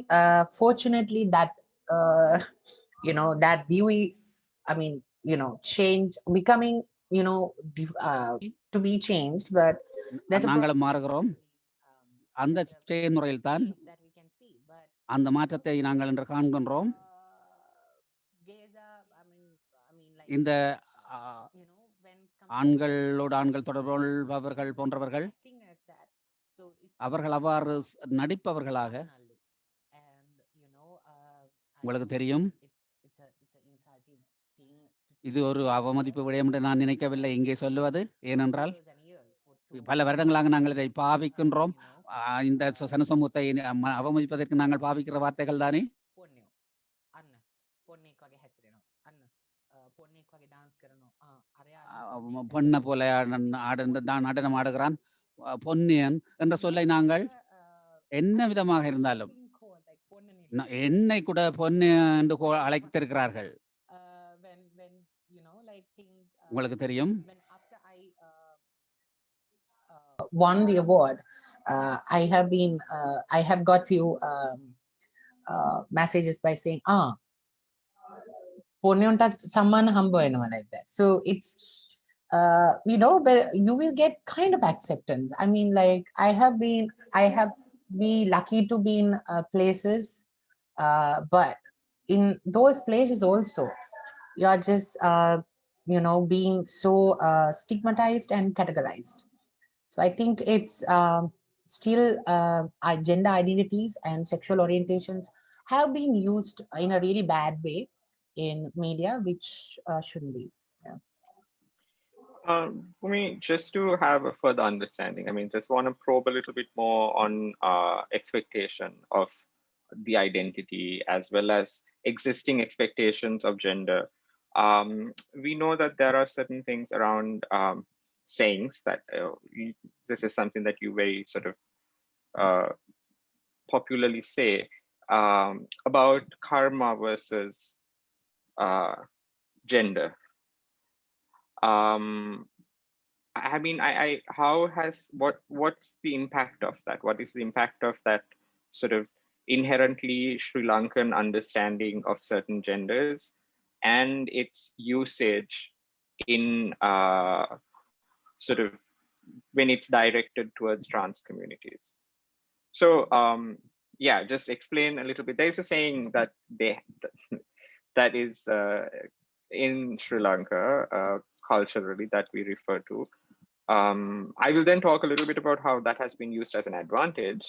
S12: fortunately that that view is, I mean, change, becoming, to be changed. But there's a
S13: நாங்களும் மாறுகிறோம். அந்த செயல்முறையில் தான்
S12: that we can see. But
S13: அந்த மாற்றத்தை நாங்கள் இன்று காண்கின்றோம்.
S12: gays are, I mean like,
S13: இந்த
S12: when it's
S13: ஆண்களோடு ஆண்கள் தொடர்பு கொள்பவர்கள் போன்றவர்கள்
S12: acting as that, so it's
S13: அவர்கள் அவ்வாறு நடிப்பவர்களாக
S12: and
S13: உங்களுக்கு தெரியும்.
S12: it's a insulting thing
S13: இது ஒரு அவமதிப்பு விடயம் என்று நான் நினைக்கவில்லை இங்கே சொல்லுவது. ஏனென்றால் பல வருடங்களாக நாங்கள் இதை பாவிக்கின்றோம். இந்த சனசமூகத்தை அவமதிப்பதற்கு நாங்கள் பாவிக்கிற வார்த்தைகள் தானே. பொண்ணை போல நடனம் ஆடுகிறான், பொன்னியன் என்ற சொல்லை நாங்கள் என்ன விதமாக இருந்தாலும் என்னை கூட பொன்னு என்று அழைத்திருக்கிறார்கள். உங்களுக்கு தெரியும்,
S12: won the award, I have got few messages by saying ponniyonta samman hamba wenawa, like that. So it's but you will get kind of acceptance. I mean, like, I have been lucky to be in places, but in those places also you are just being so stigmatized and categorized. So I think it's still gender identities and sexual orientations have been used in a really bad way in media, which shouldn't be. Yeah.
S2: For me, just to have a further understanding, I mean, just want to probe a little bit more on expectation of the identity as well as existing expectations of gender. We know that there are certain things around sayings that this is something that you very sort of popularly say about karma versus gender. I mean, what's the impact of that? What is the impact of that sort of inherently Sri Lankan understanding of certain genders and its usage in sort of when it's directed towards trans communities? So yeah, just explain a little bit. There's a saying that that is in Sri Lanka culturally that we refer to. I will then talk a little bit about how that has been used as an advantage.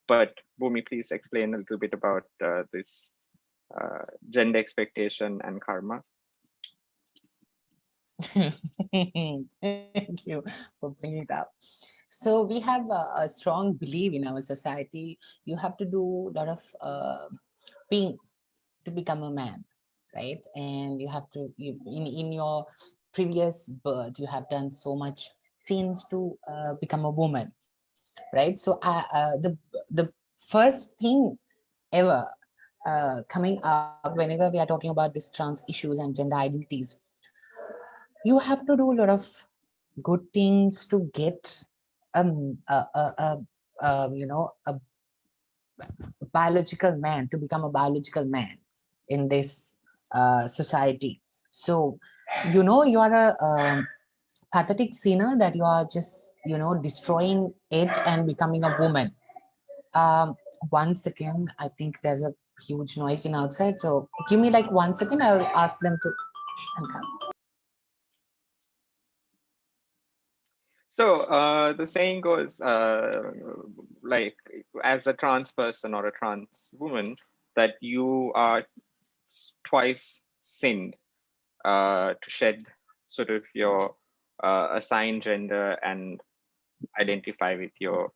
S2: But Bhoomi, please explain a little bit about this gender expectation and karma.
S12: Thank you for bringing it up. So we have a strong belief in our society. You have to do a lot of being to become a man, right? And you have to, in your previous birth, you have done so much sins to become a woman, right? So the first thing ever coming up whenever we are talking about these trans issues and gender identities, you have to do a lot of good things to get you know, a biological man, to become a biological man in this society. So, you know, you are a pathetic sinner that you are just, you know, destroying it and becoming a woman. Once again, I think there's a huge noise in outside. So give me like 1 second. I'll ask them to come.
S2: So the saying goes, like, as a trans person or a trans woman, that you are twice sinned to shed sort of your assigned gender and identify with your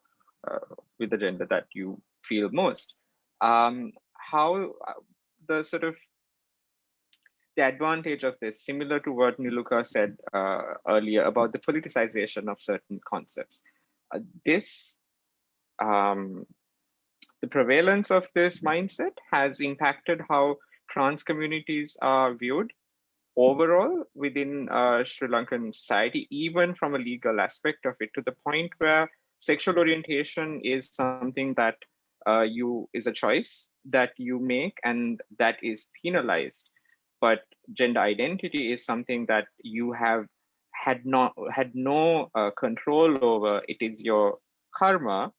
S2: with the gender that you feel most. How the sort of the advantage of this, similar to what Niluka said earlier about the politicization of certain concepts. This, the prevalence of this mindset has impacted how trans communities are viewed overall within Sri Lankan society, even from a legal aspect of it, to the point where sexual orientation is something that is a choice that you make and that is penalized. But gender identity is something that you have had no control over. It is your karma,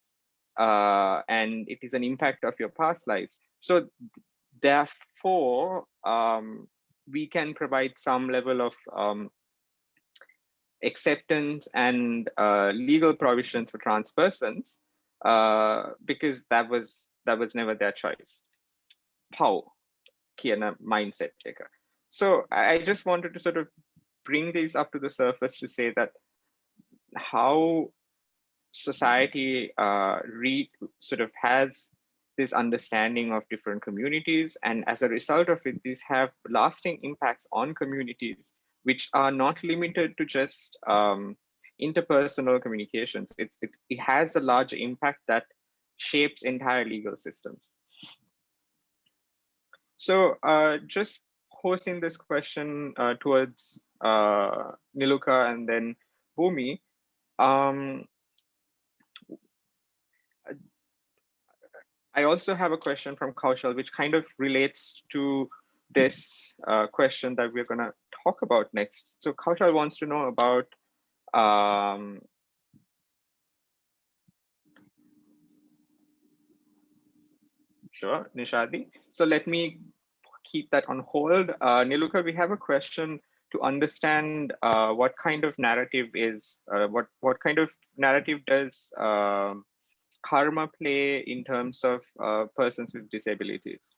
S2: and it is an impact of your past lives. So therefore, we can provide some level of acceptance and legal provisions for trans persons, because that was never their choice. How කියන mindset එක. So I just wanted to sort of bring these up to the surface to say that how society sort of has this understanding of different communities, and as a result of it, these have lasting impacts on communities, which are not limited to just interpersonal communications. It has a larger impact that shapes entire legal systems. So just posing this question towards Niluka and then Bhoomi. I also have a question from Kaushal, which kind of relates to this question that we're going to talk about next. So Kaushal wants to know about sure, Nishadi. So let me keep that on hold. Niluka, we have a question to understand what kind of narrative is, what kind of narrative does karma play in terms of persons with disabilities?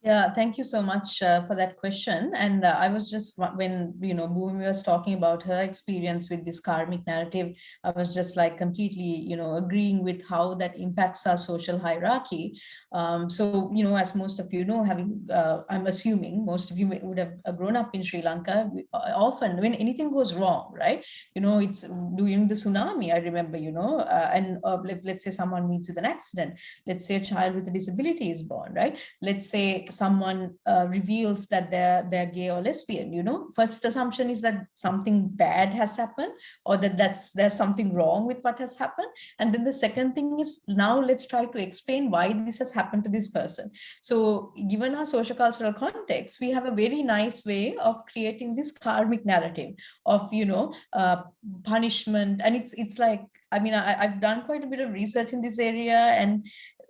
S10: Yeah, thank you so much for that question. And I was just, when, you know, Bhoomi was talking about her experience with this karmic narrative, I was just like completely, you know, agreeing with how that impacts our social hierarchy. So, you know, as most of you know, having, I'm assuming most of you would have grown up in Sri Lanka. Often when anything goes wrong, right? You know, it's during the tsunami, I remember, you know, and let's say someone meets with an accident. Let's say a child with a disability is born, right? Let's say someone reveals that they're gay or lesbian, you know, first assumption is that something bad has happened, or that there's something wrong with what has happened. And then the second thing is, now let's try to explain why this has happened to this person. So given our sociocultural context, we have a very nice way of creating this karmic narrative of, you know, punishment. And it's like, I mean, I've done quite a bit of research in this area, and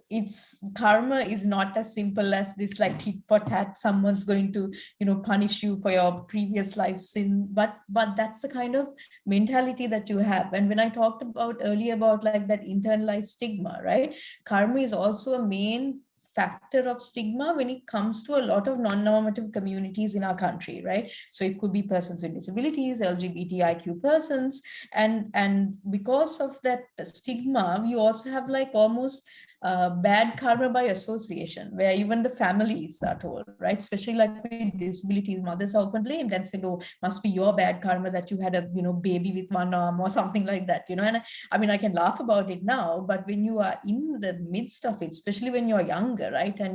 S10: it's karma is not as simple as this, like tit for tat, someone's going to, you know, punish you for your previous life sin, but that's the kind of mentality that you have. And when I talked about earlier about like that internalized stigma, right, karma is also a main factor of stigma when it comes to a lot of non-normative communities in our country, right? So it could be persons with disabilities, LGBTIQ persons, and because of that stigma, we also have like almost bad karma by association, where even the families are told, right? Especially like with disabilities, mothers are often blamed and said, "Oh, must be your bad karma that you had a baby with one arm or something like that." And I mean, I can laugh about it now, but when you are in the midst of it, especially when you're younger, right? And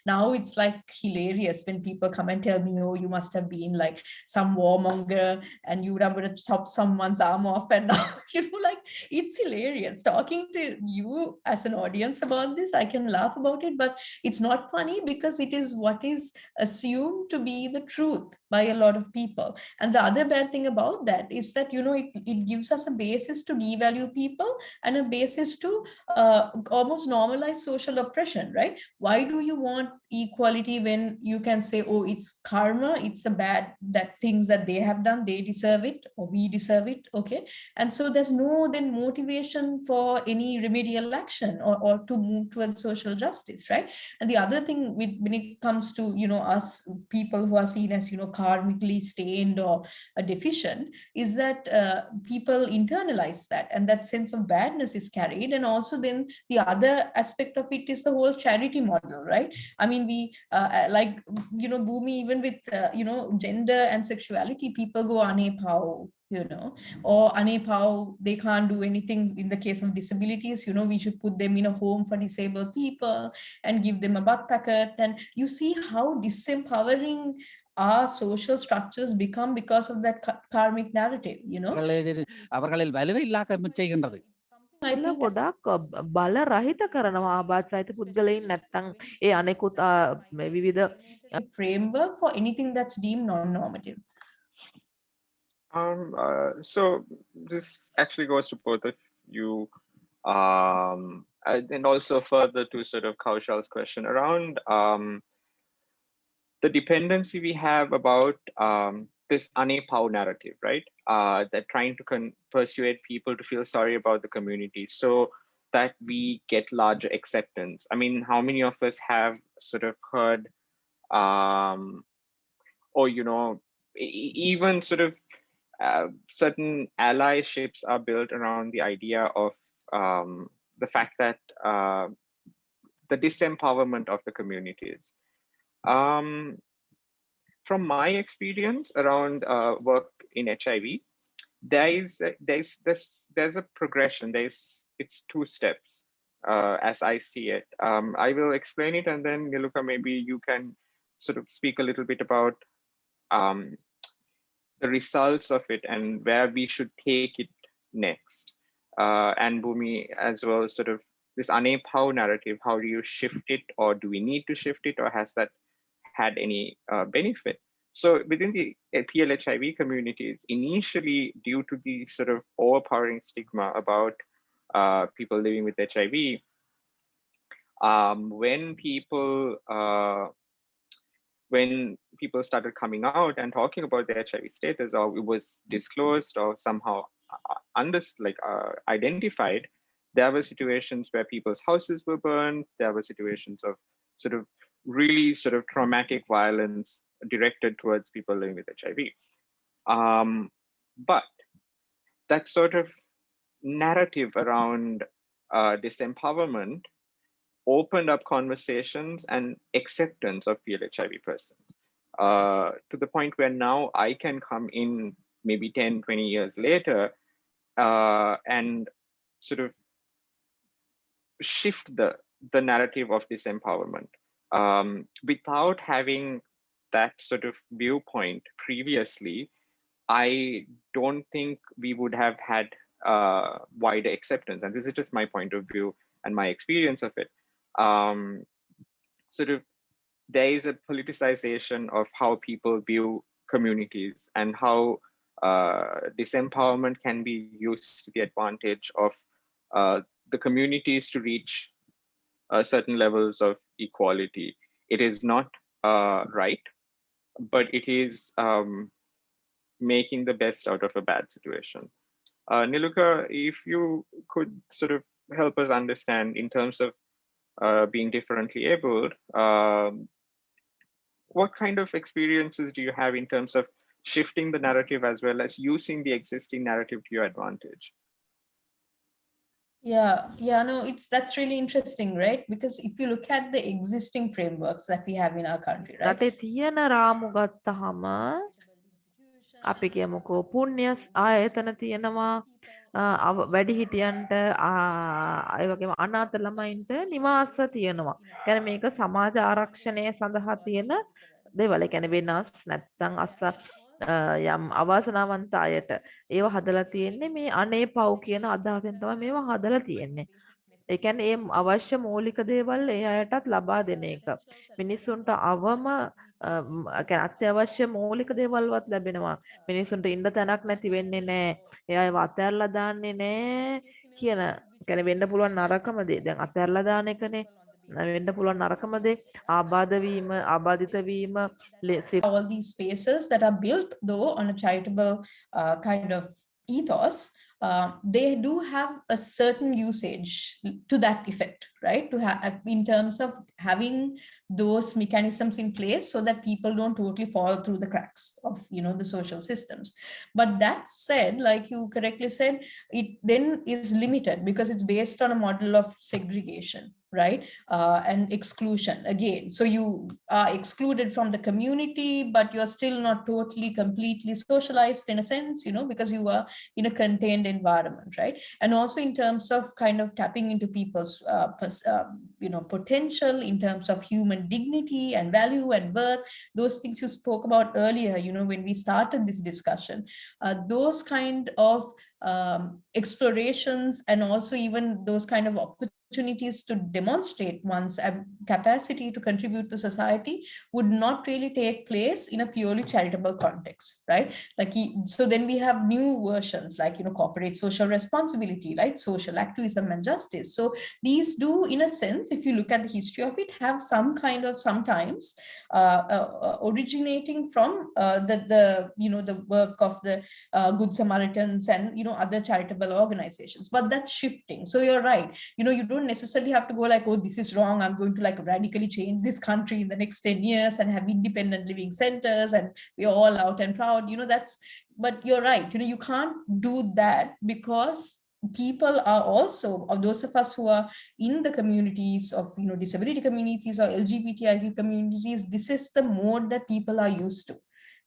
S10: now it's like hilarious when people come and tell me, "Oh, you must have been like some warmonger and you would have to chop someone's arm off," and now like it's hilarious talking to you as an audience about this. I can laugh about it, but it's not funny because it is what is assumed to be the truth by a lot of people. And the other bad thing about that is that it gives us a basis to devalue people and a basis to almost normalize social oppression, right? Why do you want equality when you can say, "Oh, it's karma, it's a bad that things that they have done, they deserve it or we deserve it," okay? And so there's no then motivation for any remedial action or to move towards social justice, right? And the other thing when it comes to us people who are seen as karmically stained or deficient is that people internalize that, and that sense of badness is carried. And also then the other aspect of it is the whole charity model, right? I mean, we like Bhoomi, even with gender and sexuality, people go ane pao, or ane pao, they can't do anything. In the case of disabilities, we should put them in a home for disabled people and give them a butt packet. And you see how disempowering our social structures become because of that karmic narrative,
S13: அவர்களில் வலுவில்லாக்க செய்கின்றது.
S10: I
S11: එල
S10: think
S11: ගොඩක් බල රහිත කරනවා ආබාධ සහිත පුද්ගලයින් නැත්තම් ඒ අනෙකුත් විවිධ
S10: framework for anything that's deemed non-normative.
S2: So this actually goes to both of you, and also further to sort of Kaushal's question around the dependency we have about this ane pao narrative, right? That trying to persuade people to feel sorry about the community so that we get larger acceptance. I mean, how many of us have sort of heard, or even sort of certain allyships are built around the idea of the fact that the disempowerment of the communities. From my experience around work in HIV, there's a progression. It's 2 steps as I see it. I will explain it, and then Niluka, maybe you can sort of speak a little bit about the results of it and where we should take it next. And Bhoomi as well, sort of this ane pao narrative, how do you shift it, or do we need to shift it, or has that had any benefit? So within the PLHIV communities, initially due to the sort of overpowering stigma about people living with HIV, when people started coming out and talking about their HIV status, or it was disclosed or somehow identified, there were situations where people's houses were burned. There were situations of sort of really sort of traumatic violence directed towards people living with HIV. But that sort of narrative around disempowerment opened up conversations and acceptance of PLHIV persons to the point where now I can come in maybe 10, 20 years later and sort of shift the narrative of disempowerment without having that sort of viewpoint previously. I don't think we would have had wider acceptance, and this is just my point of view and my experience of it. Sort of there is a politicization of how people view communities and how disempowerment can be used to the advantage of the communities to reach certain levels of equality. It is not right, but it is making the best out of a bad situation. Niluka, if you could sort of help us understand in terms of being differently abled, what kind of experiences do you have in terms of shifting the narrative as well as using the existing narrative to your advantage?
S10: Yeah, no, that's really interesting, right? Because if you look at the existing frameworks that we have in our country, right?
S11: රටේ තියෙන රාමු ගත්තහම අපි කියමුකෝ පුණ්‍ය ආයතන තියෙනවා, වැඩිහිටියන්ට ඒ වගේම අනාථ ළමයින්ට නිවාස තියෙනවා. කියන්නේ මේක සමාජ ආරක්ෂණය සඳහා තියෙන දේවල්. ඒ කියන්නේ වෙනස් නැත්නම් යම් අවාසනාවන්ත අයට ඒව හදලා තියෙන්නේ මේ අනේ පව් කියන අදහසෙන් තමයි මේව හදලා තියෙන්නේ. ඒ කියන්නේ ඒ අවශ්‍ය මූලික දේවල් ඒ අයටත් ලබා දෙන එක. මිනිස්සුන්ට අවම අත්‍යවශ්‍ය මූලික දේවල්වත් ලැබෙනවා. මිනිස්සුන්ට ඉන්න තැනක් නැති වෙන්නේ නැහැ. ඒ අයව අතහැරලා දාන්නේ නැහැ කියන කියන්නේ වෙන්න පුළුවන් නරකම දේ. දැන් අතහැරලා දාන එකනේ වෙන්න පුළුවන් නරකම දේ. ආබාධ වීම, ආබාධිත වීම.
S10: All these spaces that are built though on a charitable kind of ethos, they do have a certain usage to that effect, right? To have in terms of having those mechanisms in place so that people don't totally fall through the cracks of the social systems. But that said, like you correctly said, it then is limited because it's based on a model of segregation, right? And exclusion again. So you are excluded from the community, but you're still not totally completely socialized in a sense, because you are in a contained environment, right? And also in terms of kind of tapping into people's potential in terms of human dignity and value and worth, those things you spoke about earlier, when we started this discussion, those kind of explorations and also even those kind of opportunities to demonstrate one's capacity to contribute to society would not really take place in a purely charitable context, right? Like so then we have new versions like corporate social responsibility, right? Social activism and justice. So these do, in a sense, if you look at the history of it, have some kind of sometimes originating from the work of the Good Samaritans and other charitable organizations, but that's shifting. So you're right, you don't necessarily have to go like, oh, this is wrong, I'm going to like radically change this country in the next 10 years and have independent living centers and we're all out and proud, but you're right, you can't do that because people are also, or those of us who are in the communities of disability communities or LGBTIQ communities, this is the mode that people are used to,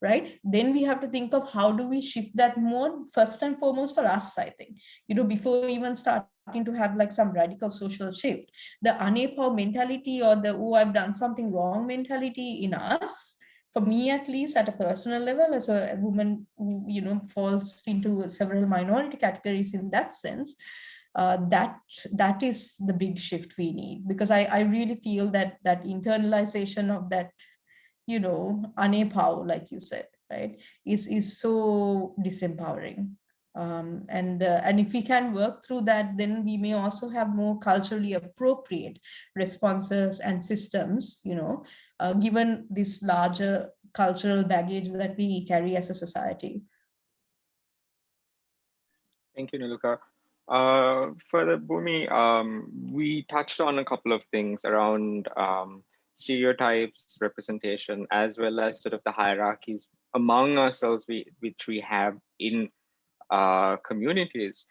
S10: right? Then we have to think of how do we shift that mode first and foremost for us, I think, before even starting to have like some radical social shift. The unepower mentality or the, oh, I've done something wrong mentality in us, for me at least at a personal level as a woman who falls into several minority categories in that sense, that is the big shift we need, because I really feel that internalization of that unepower, like you said, right, is so disempowering. And if we can work through that, then we may also have more culturally appropriate responses and systems, given this larger cultural baggage that we carry as a society.
S2: Thank you, Niluka. Further, Bhoomi, we touched on a couple of things around stereotypes, representation, as well as sort of the hierarchies among ourselves which we have in communities.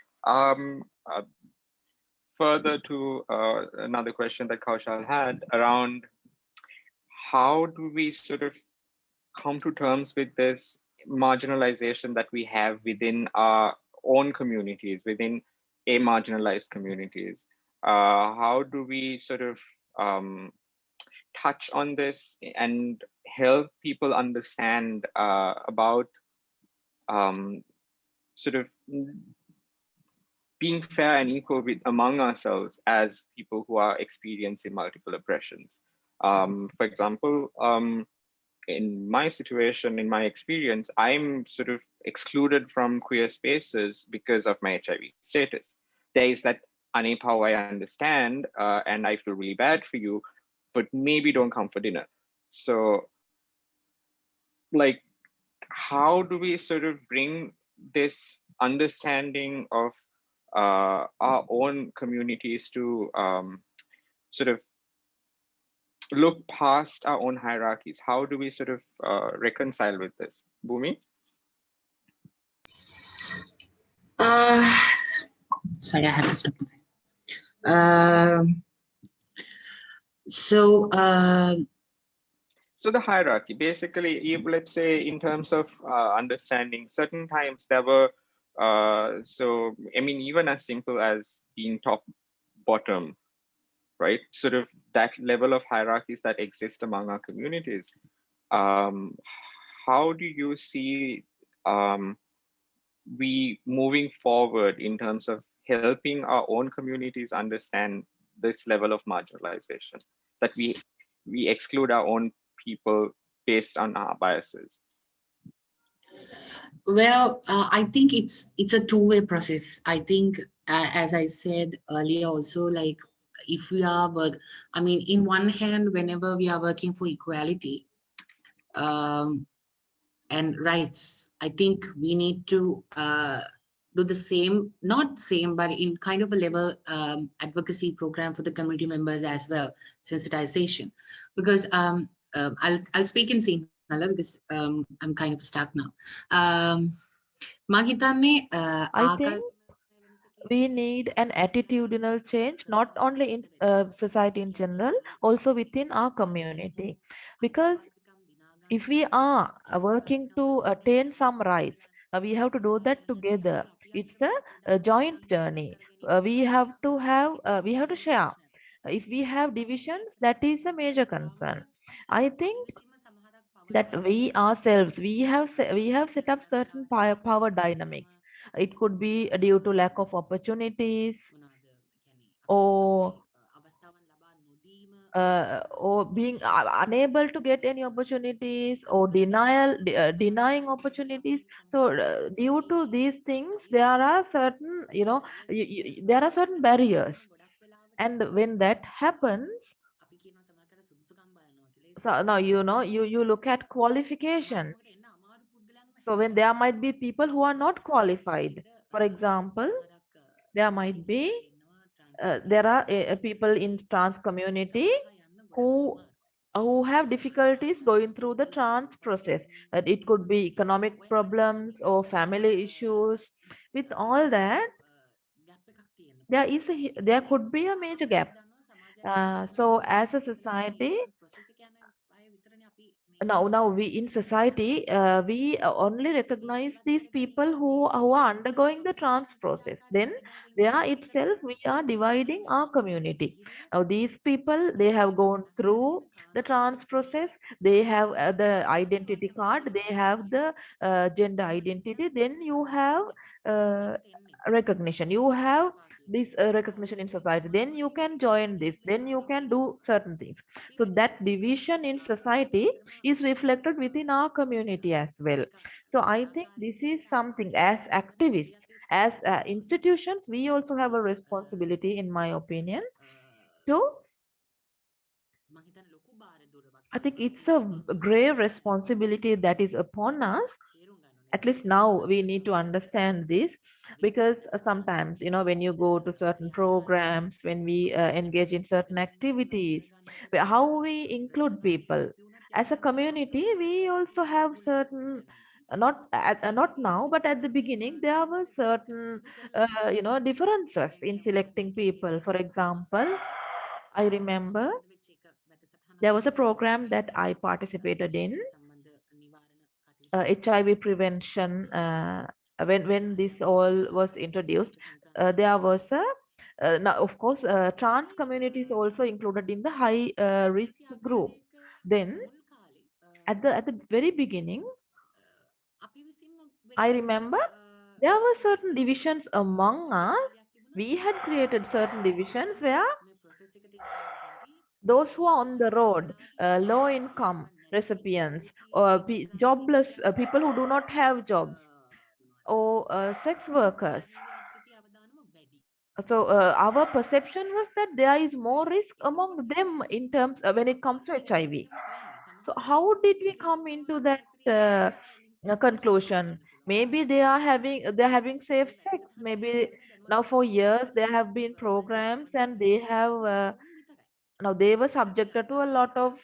S2: Further to another question that Kaushal had around how do we sort of come to terms with this marginalization that we have within our own communities, within a marginalized communities? How do we sort of touch on this and help people understand about sort of being fair and equal among ourselves as people who are experiencing multiple oppressions? For example, in my situation, in my experience, I'm sort of excluded from queer spaces because of my HIV status. There is that unepower, I understand, and I feel really bad for you, but maybe don't come for dinner. So, like, how do we sort of bring this understanding of our own communities to sort of look past our own hierarchies? How do we sort of reconcile with this? Bhoomi?
S12: Sorry, I have to stop.
S2: So the hierarchy, basically, let's say in terms of understanding, certain times there were, so I mean, even as simple as being top, bottom, right? Sort of that level of hierarchies that exist among our communities. How do you see we moving forward in terms of helping our own communities understand this level of marginalization, that we exclude our own people based on our biases?
S12: Well, I think it's a two-way process. I think, as I said earlier, also like if we are I mean, in one hand, whenever we are working for equality and rights, I think we need to do the same, not same, but in kind of a level advocacy program for the community members as well, sensitization, because I'll speak in Sinhala because I'm kind of stuck now.
S11: I think we need an attitudinal change, not only in society in general, also within our community. Because if we are working to attain some rights, we have to do that together. It's a joint journey. We have to share. If we have divisions, that is a major concern. I think that we ourselves, we have set up certain power dynamics. It could be due to lack of opportunities, or being unable to get any opportunities, or denying opportunities. So due to these things, there are certain, there are certain barriers, and when that happens, so now you look at qualifications. So when there might be people who are not qualified, for example, there might be there are people in trans community who have difficulties going through the trans process. It could be economic problems or family issues. With all that, there could be a major gap. So as a society, now we in society, we only recognize these people who are undergoing the trans process. Then there itself we are dividing our community. Now these people, they have gone through the trans process, they have the identity card, they have the gender identity, then you have recognition, you have this recognition in society, then you can join this, then you can do certain things. So that division in society is reflected within our community as well. So I think this is something, as activists, as institutions, we also have a responsibility, in my opinion, to, I think it's a grave responsibility that is upon us. At least now we need to understand this, because sometimes, when you go to certain programs, when we engage in certain activities, how we include people as a community, we also have certain, not now, but at the beginning there were certain differences in selecting people. For example, I remember there was a program that I participated in, HIV prevention. When this all was introduced, there was a now of course trans community is also included in the high risk group. Then at the very beginning, I remember there were certain divisions among us. We had created certain divisions where those who are on the road, low income recipients, or jobless people who do not have jobs, or sex workers. So our perception was that there is more risk among them in terms when it comes to HIV. So how did we come into that conclusion? Maybe they're having safe sex. Maybe now for years there have been programs, and they have now they were subjected to a lot of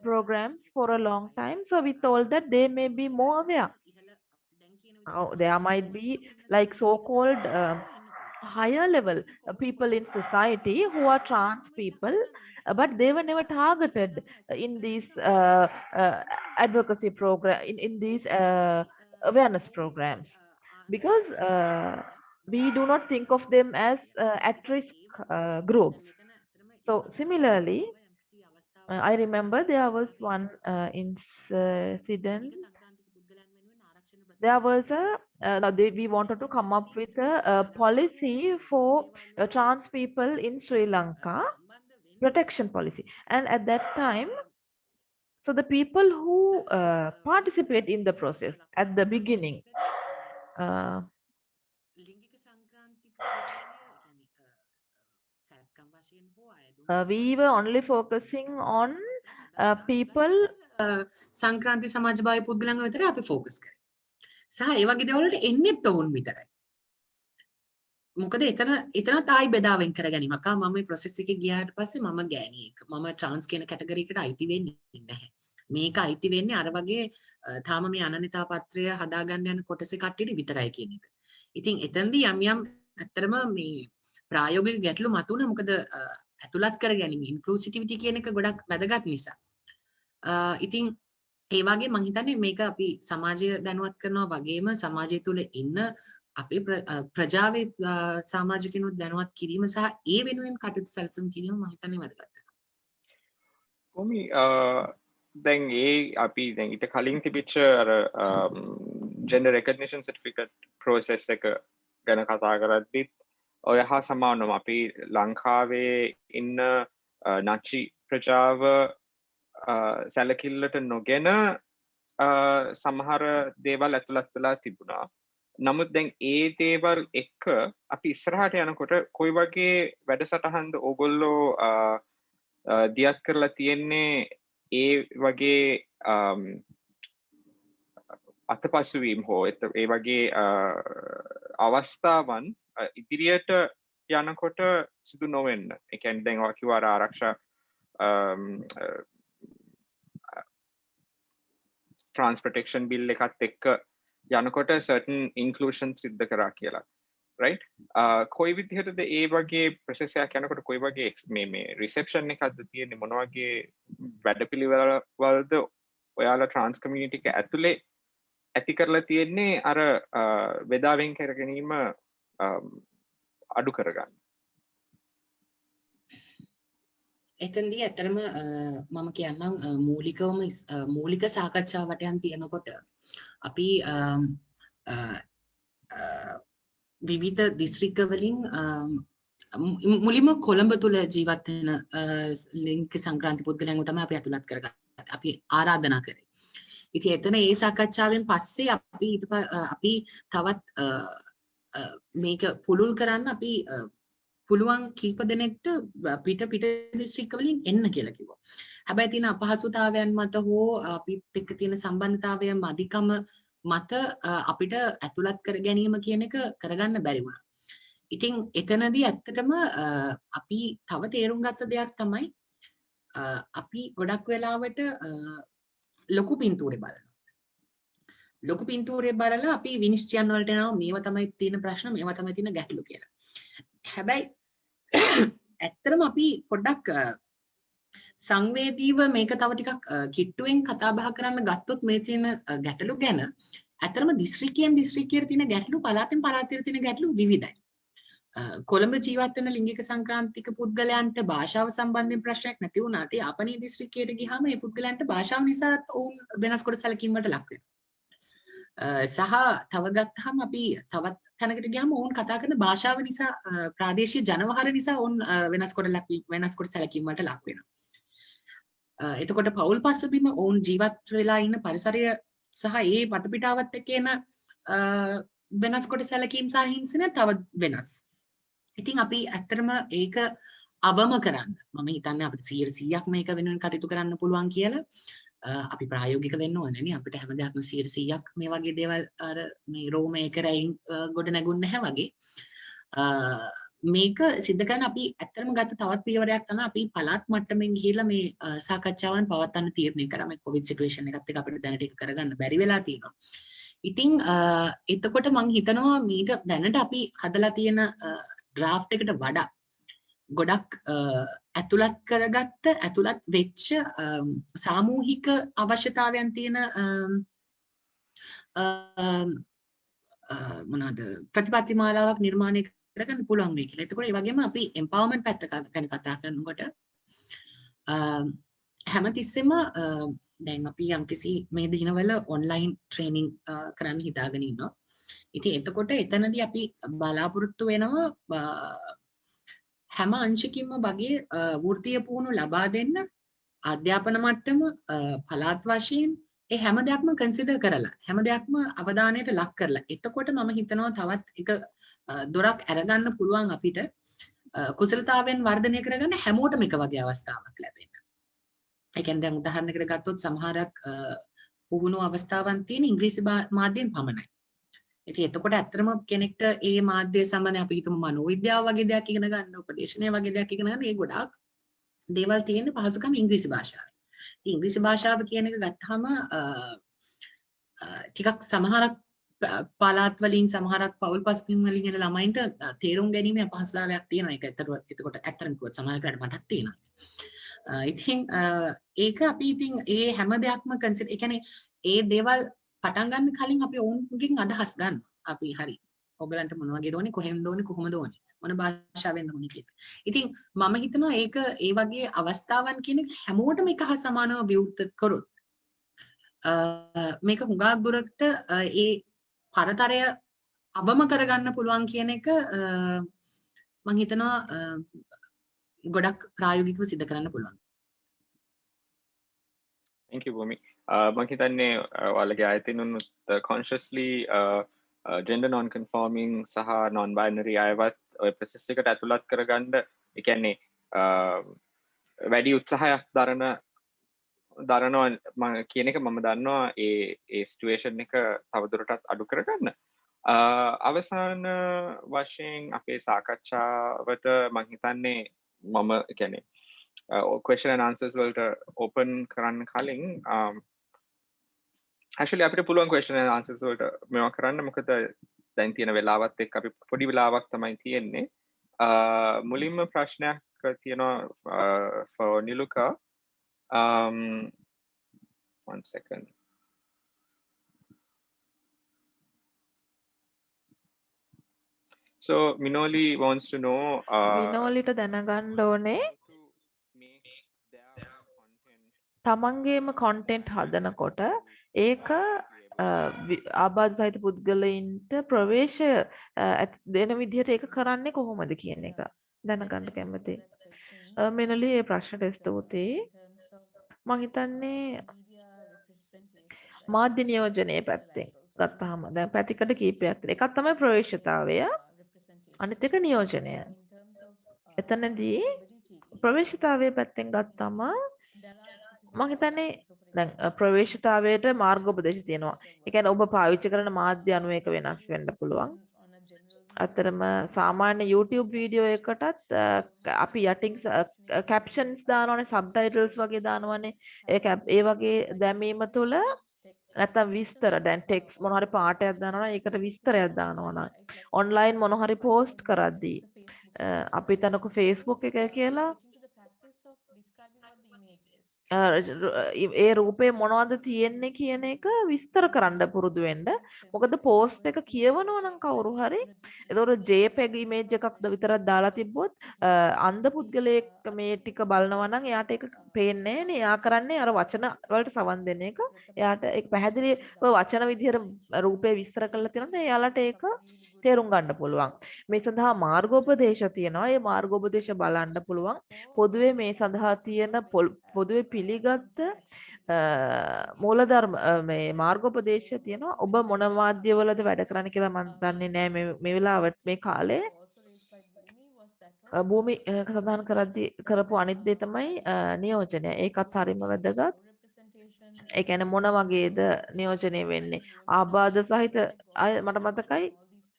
S11: programs for a long time. So we thought that they may be more aware. There might be like so-called higher level people in society who are trans people, but they were never targeted in these advocacy program, in these awareness programs, because we do not think of them as at-risk groups. So similarly, I remember there was one incident. There was we wanted to come up with a policy for trans people in Sri Lanka, protection policy. And at that time, so the people who participate in the process at the beginning, we were only focusing on people.
S12: සංක්‍රාන්ති සමාජභාවී පුද්ගලයන්ව විතරයි අපි focus කරේ. සහ ඒ වගේ දේවල් වලට එන්නේත් ඔවුන් විතරයි. මොකද එතනත් ආයි බෙදාවෙන් කරගැනීමක්. මම මේ process එකේ ගියාට පස්සේ මම ගෑණියෙක්. මම trans කියන category එකට අයිති වෙන්නේ නැහැ. මේක අයිති වෙන්නේ අර වගේ තාම මේ අනන්‍යතා පත්‍රය හදාගන්න යන කොටසේ කට්ටියට විතරයි කියන එක. ඉතින් එතනදී යම් ඇත්තටම මේ ප්‍රායෝගික ගැටලු මතුණා. මොකද ඇතුළත් කරගැනීම inclusivity කියන එක ගොඩක් වැදගත් නිසා. ඉතින් ඒ වගේ මම හිතන්නේ මේක අපි සමාජය දැනුවත් කරනවා වගේම සමාජය තුළ ඉන්න අපේ ප්‍රජාවේ සමාජිකයන්ව දැනුවත් කිරීම සහ ඒ වෙනුවෙන් කටයුතු සැලසුම් කිරීම මම හිතන්නේ වැදගත්.
S2: Bhoomi, දැන් අපි දැන් ඊට කලින් තිබිච්ච අර gender recognition certificate process එක ගැන කතා කරද්දිත් ඔය හා සමානව අපි ලංකාවේ ඉන්න නචි ප්‍රජාව සැලකිල්ලට නොගෙන සමහර දේවල් ඇතුළත් වෙලා තිබුණා. නමුත් දැන් ඒ දේවල් එක්ක අපි ඉස්සරහට යනකොට කොයි වගේ වැඩසටහන්ද ඕගොල්ලෝ දියත් කරලා තියෙන්නේ ඒ වගේ අතපසුවීම් හෝ ඒ වගේ අවස්ථාවන් ඉදිරියට යනකොට සිදු නොවෙන්න. ඒ කියන්නේ දැන් ඔය කිව්වා ආරක්ෂා trans protection bill එකත් එක්ක යනකොට certain inclusion සිද්ධ කරා කියලා. right? කොයි විදිහටද ඒ වගේ process එකක් යනකොට කොයි වගේ මේ reception එකක්ද තියෙන්නේ, මොන වගේ වැඩපිළිවෙළවලද ඔයාලා trans community එක ඇතුලේ ඇති කරලා තියෙන්නේ අර වේදාවෙන් කරගැනීම අඩු කරගන්න?
S12: එතනදී ඇත්තටම මම කියන්නම් මූලික සාකච්ඡාවට යන තියෙනකොට අපි විවිධ දිස්ත්‍රික්ක වලින් මුලින්ම කොළඹ තුල ජීවත් වෙන ලිංගික සංක්‍රාන්ති පුද්ගලයන්ව තමයි අපි අතුලත් කරගත්තේ. අපි ආරාධනා කරේ. ඉතින් එතන ඒ සාකච්ඡාවෙන් පස්සේ අපි තවත් මේක පුළුල් කරන්න අපි පුළුවන් කීප දෙනෙක්ට පිට දිස්ත්‍රික්ක වලින් එන්න කියලා කිව්වා. හැබැයි තියෙන අපහසුතාවයන් මත හෝ අපිත් එක්ක තියෙන සම්බන්ධතාවයන් අධිකම මත අපිට ඇතුළත් කර ගැනීම කියන එක කරගන්න බැරි වුණා. ඉතින් එතනදී ඇත්තටම අපි තව තේරුම් ගත්ත දෙයක් තමයි අපි ගොඩක් වෙලාවට ලොකු පින්තූරේ බලනවා. ලොකු පින්තූරේ බලලා අපි විනිශ්චයන් වලට යනවා මේවා තමයි තියෙන ප්‍රශ්න, මේවා තමයි තියෙන ගැටලු කියලා. හැබැයි ඇත්තටම අපි පොඩ්ඩක් සංවේදීව මේක තව ටිකක් කිට්ටුවෙන් කතා බහ කරන්න ගත්තොත් මේ තියෙන ගැටලු ගැන ඇත්තටම දිස්ත්‍රික්කයෙන් දිස්ත්‍රික්කයට තියෙන ගැටලු පළාතෙන් පළාතට තියෙන ගැටලු විවිධයි. කොළඹ ජීවත් වෙන ලිංගික සංක්‍රාන්තික පුද්ගලයන්ට භාෂාව සම්බන්ධයෙන් ප්‍රශ්නයක් නැති වුණාට යාපනීය දිස්ත්‍රික්කයට ගියාම මේ පුද්ගලයන්ට භාෂාව නිසා ඔවුන් වෙනස් කොට සැලකීමට ලක් වෙනවා. සහ තව ගත්තාම අපි තවත් තැනකට ගියාම ඔවුන් කතා කරන භාෂාව නිසා ප්‍රාදේශීය ජනවහර නිසා ඔවුන් වෙනස් කොට සැලකීමට ලක් වෙනවා. එතකොට පෞල් පසුබිම ඔවුන් ජීවත් වෙලා ඉන්න පරිසරය සහ ඒ වටපිටාවත් එක්ක එන වෙනස් කොට සැලකීම් සහ හිංසනය තව වෙනස්. ඉතින් අපි ඇත්තටම ඒක අවම කරන්න මම හිතන්නේ අපිට 100%ක් මේක වෙනුවෙන් කටයුතු කරන්න පුළුවන් කියලා. අපි ප්‍රායෝගික වෙන්න ඕනේ නේ. අපිට හැමදාම 100%ක් මේ වගේ දේවල් අර මේ රෝමයේ කරයින් ගොඩ නැගුන්නේ නැහැ වගේ. මේක සිද්ධ කරන අපි ඇත්තටම ගත්ත තවත් පියවරයක් තමයි අපි පළාත් මට්ටමින් ගිහිල්ලා මේ සාකච්ඡාවන් පවත්වන්න තීරණය කරා. මේ කොවිඩ් සිටුේෂන් එකත් එක්ක අපිට දැනට ඒක කරගන්න බැරි වෙලා තියෙනවා. ඉතින් එතකොට මං හිතනවා මීට දැනට අපි හදලා තියෙන ඩ්‍රාෆ්ට් එකට වඩා ගොඩක් ඇතුළත් කරගත්ත ඇතුළත් වෙච්ච සාමූහික අවශ්‍යතාවයන් තියෙන මොනවාද ප්‍රතිපත්ති මාලාවක් නිර්මාණය කරගන්න පුළුවන් වෙයි කියලා. එතකොට ඒ වගේම අපි empowerment පැත්ත ගැන කතා කරනකොට හැමතිස්සෙම දැන් අපි යම්කිසි මේ දිනවල ඔන්ලයින් ට්‍රේනින් කරන්න හිතාගෙන ඉන්නවා. ඉතින් එතකොට එතනදී අපි බලාපොරොත්තු වෙනවා හැම අංශකින්ම වගේ වෘත්තීය පුහුණු ලබා දෙන්න අධ්‍යාපන මට්ටම පළාත් වශයෙන් ඒ හැම දෙයක්ම කන්සිඩර් කරලා හැම දෙයක්ම අවධානයට ලක් කරලා එතකොට මම හිතනවා තවත් එක දොරක් අරගන්න පුළුවන් අපිට කුසලතාවෙන් වර්ධනය කරගන්න හැමෝටම එක වගේ අවස්ථාවක් ලැබෙන්න. ඒ කියන්නේ දැන් උදාහරණයකට ගත්තොත් සමහරක් පුහුණු අවස්ථාවන් තියෙන ඉංග්‍රීසි මාධ්‍යයෙන් පමණයි. ඉතින් එතකොට ඇත්තටම කෙනෙක්ට ඒ මාධ්‍ය සම්බන්ධයෙන් අපි හිතමු මනෝවිද්‍යාව වගේ දෙයක් ඉගෙන ගන්න, උපදේශනය වගේ දෙයක් ඉගෙන ගන්න, ඒ ගොඩාක් දේවල් තියෙන පහසුකම් ඉංග්‍රීසි භාෂාවේ. ඉතින් ඉංග්‍රීසි භාෂාව කියන එක ගත්තාම ටිකක් සමහරක් පළාත් වලින් සමහරක් පෞල් පස්තින් වලින් එන ළමයින්ට තේරුම් ගැනීමේ අපහසුතාවයක් තියෙනවා. ඒක එතකොට ඇත්තටම කිව්වොත් සමහරකට මටත් තියෙනවා. ඉතින් ඒක අපි ඉතින් ඒ හැම දෙයක්ම කන්සිඩර් ඒ කියන්නේ ඒ දේවල් පටන් ගන්න කලින් අපි ඔවුන්ගෙන් අදහස් ගන්න. අපි හරි ඔයගලන්ට මොන වගේද ඕනේ කොහෙන්ද ඕනේ කොහොමද ඕනේ මොන භාෂාවෙන්ද ඕනේ කියලා. ඉතින් මම හිතනවා ඒක ඒ වගේ අවස්ථාවන් කියන එක හැමෝටම එක හා සමානව විවෘත කරොත් මේක හුඟක් දුරට ඒ පරතරය අවම කරගන්න පුළුවන් කියන එක මම හිතනවා ගොඩක් ප්‍රායෝගිකව සිදු කරන්න පුළුවන්.
S2: Thank you, Bhoomi. මම හිතන්නේ ඔයාලගේ ආයතන උනුත් consciously gender non-conforming සහ non-binary අයවත් ඔය process එකට ඇතුළත් කරගන්න ඒ කියන්නේ වැඩි උත්සාහයක් දරනවා මම කියන එක මම දන්නවා ඒ situation එක තවදුරටත් අඩු කරගන්න. අවසාන වශයෙන් අපේ සාකච්ඡාවට මම හිතන්නේ මම කියන්නේ question and answers වලට open කරන්න කලින් actually අපිට පුළුවන් question and answers වලට මේවා කරන්න මොකද දැන් තියෙන වෙලාවත් එක්ක අපි පොඩි වෙලාවක් තමයි තියෙන්නේ. මුලින්ම ප්‍රශ්නයක් තියෙනවා for Niluka. One second. So Minoli wants to know
S11: Minolita දැනගන්න ඕනේ තමන්ගේම content හදනකොට ඒක ආබාධ සහිත පුද්ගලයින්ට ප්‍රවේශය දෙන විදිහට ඒක කරන්නේ කොහොමද කියන එක දැනගන්න කැමතියි. මෙනලි මේ ප්‍රශ්නට ස්තුතියි. මම හිතන්නේ මාධ්‍ය නියෝජනයේ පැත්තෙන් ගත්තාම දැන් පැතිකඩ කීපයක් තියෙනවා. එකක් තමයි ප්‍රවේශතාවය, අනිත් එක නියෝජනය. එතනදී ප්‍රවේශතාවයේ පැත්තෙන් ගත්තම මම හිතන්නේ දැන් ප්‍රවේශතාවයට මාර්ගෝපදේශ තියෙනවා. ඒ කියන්නේ ඔබ පාවිච්චි කරන මාධ්‍ය අනුව ඒක වෙනස් වෙන්න පුළුවන්. අතරම සාමාන්‍ය YouTube වීඩියෝ එකටත් අපි යටින් captions දානවනේ, subtitles වගේ දානවනේ. ඒ වගේ දැමීම තුළ නැත්නම් විස්තර දැන් text මොන හරි පාඩයක් දානවා ඒකට විස්තරයක් දානවා. online මොන හරි post කරද්දී අපි තනක Facebook එක කියලා ඒ රූපේ මොනවද තියෙන්නේ කියන එක විස්තර කරන්න පුරුදු වෙන්න. මොකද post එක කියවනවා නම් කවුරු හරි ඒතකොට JPEG image එකක් විතරක් දාලා තිබ්බොත් අන්ධ පුද්ගලයෙක් මේ ටික බලනවා නම් එයාට ඒක පේන්නේ නැහැ නේ. එයා කරන්නේ අර වචන වලට සවන් දෙන එක. එයාට ඒක පැහැදිලි වචන විදිහට රූපේ විස්තර කරලා තියෙනවා. එයාලට ඒක තේරුම් ගන්න පුළුවන්. මේ සඳහා මාර්ගෝපදේශ තියෙනවා. ඒ මාර්ගෝපදේශ බලන්න පුළුවන්. පොදුවේ මේ සඳහා තියෙන පොදුවේ පිළිගත් මූලධර්ම මේ මාර්ගෝපදේශ තියෙනවා. ඔබ මොන මාධ්‍යවලද වැඩ කරන්නේ කියලා මම දන්නේ නැහැ මේ වෙලාවට මේ කාලේ. භූමි සඳහන් කරපු අනිත් දේ තමයි නියෝජනය. ඒකත් හරියම වැදගත්. ඒ කියන්නේ මොන වගේද නියෝජනය වෙන්නේ? ආබාධ සහිත මට මතකයි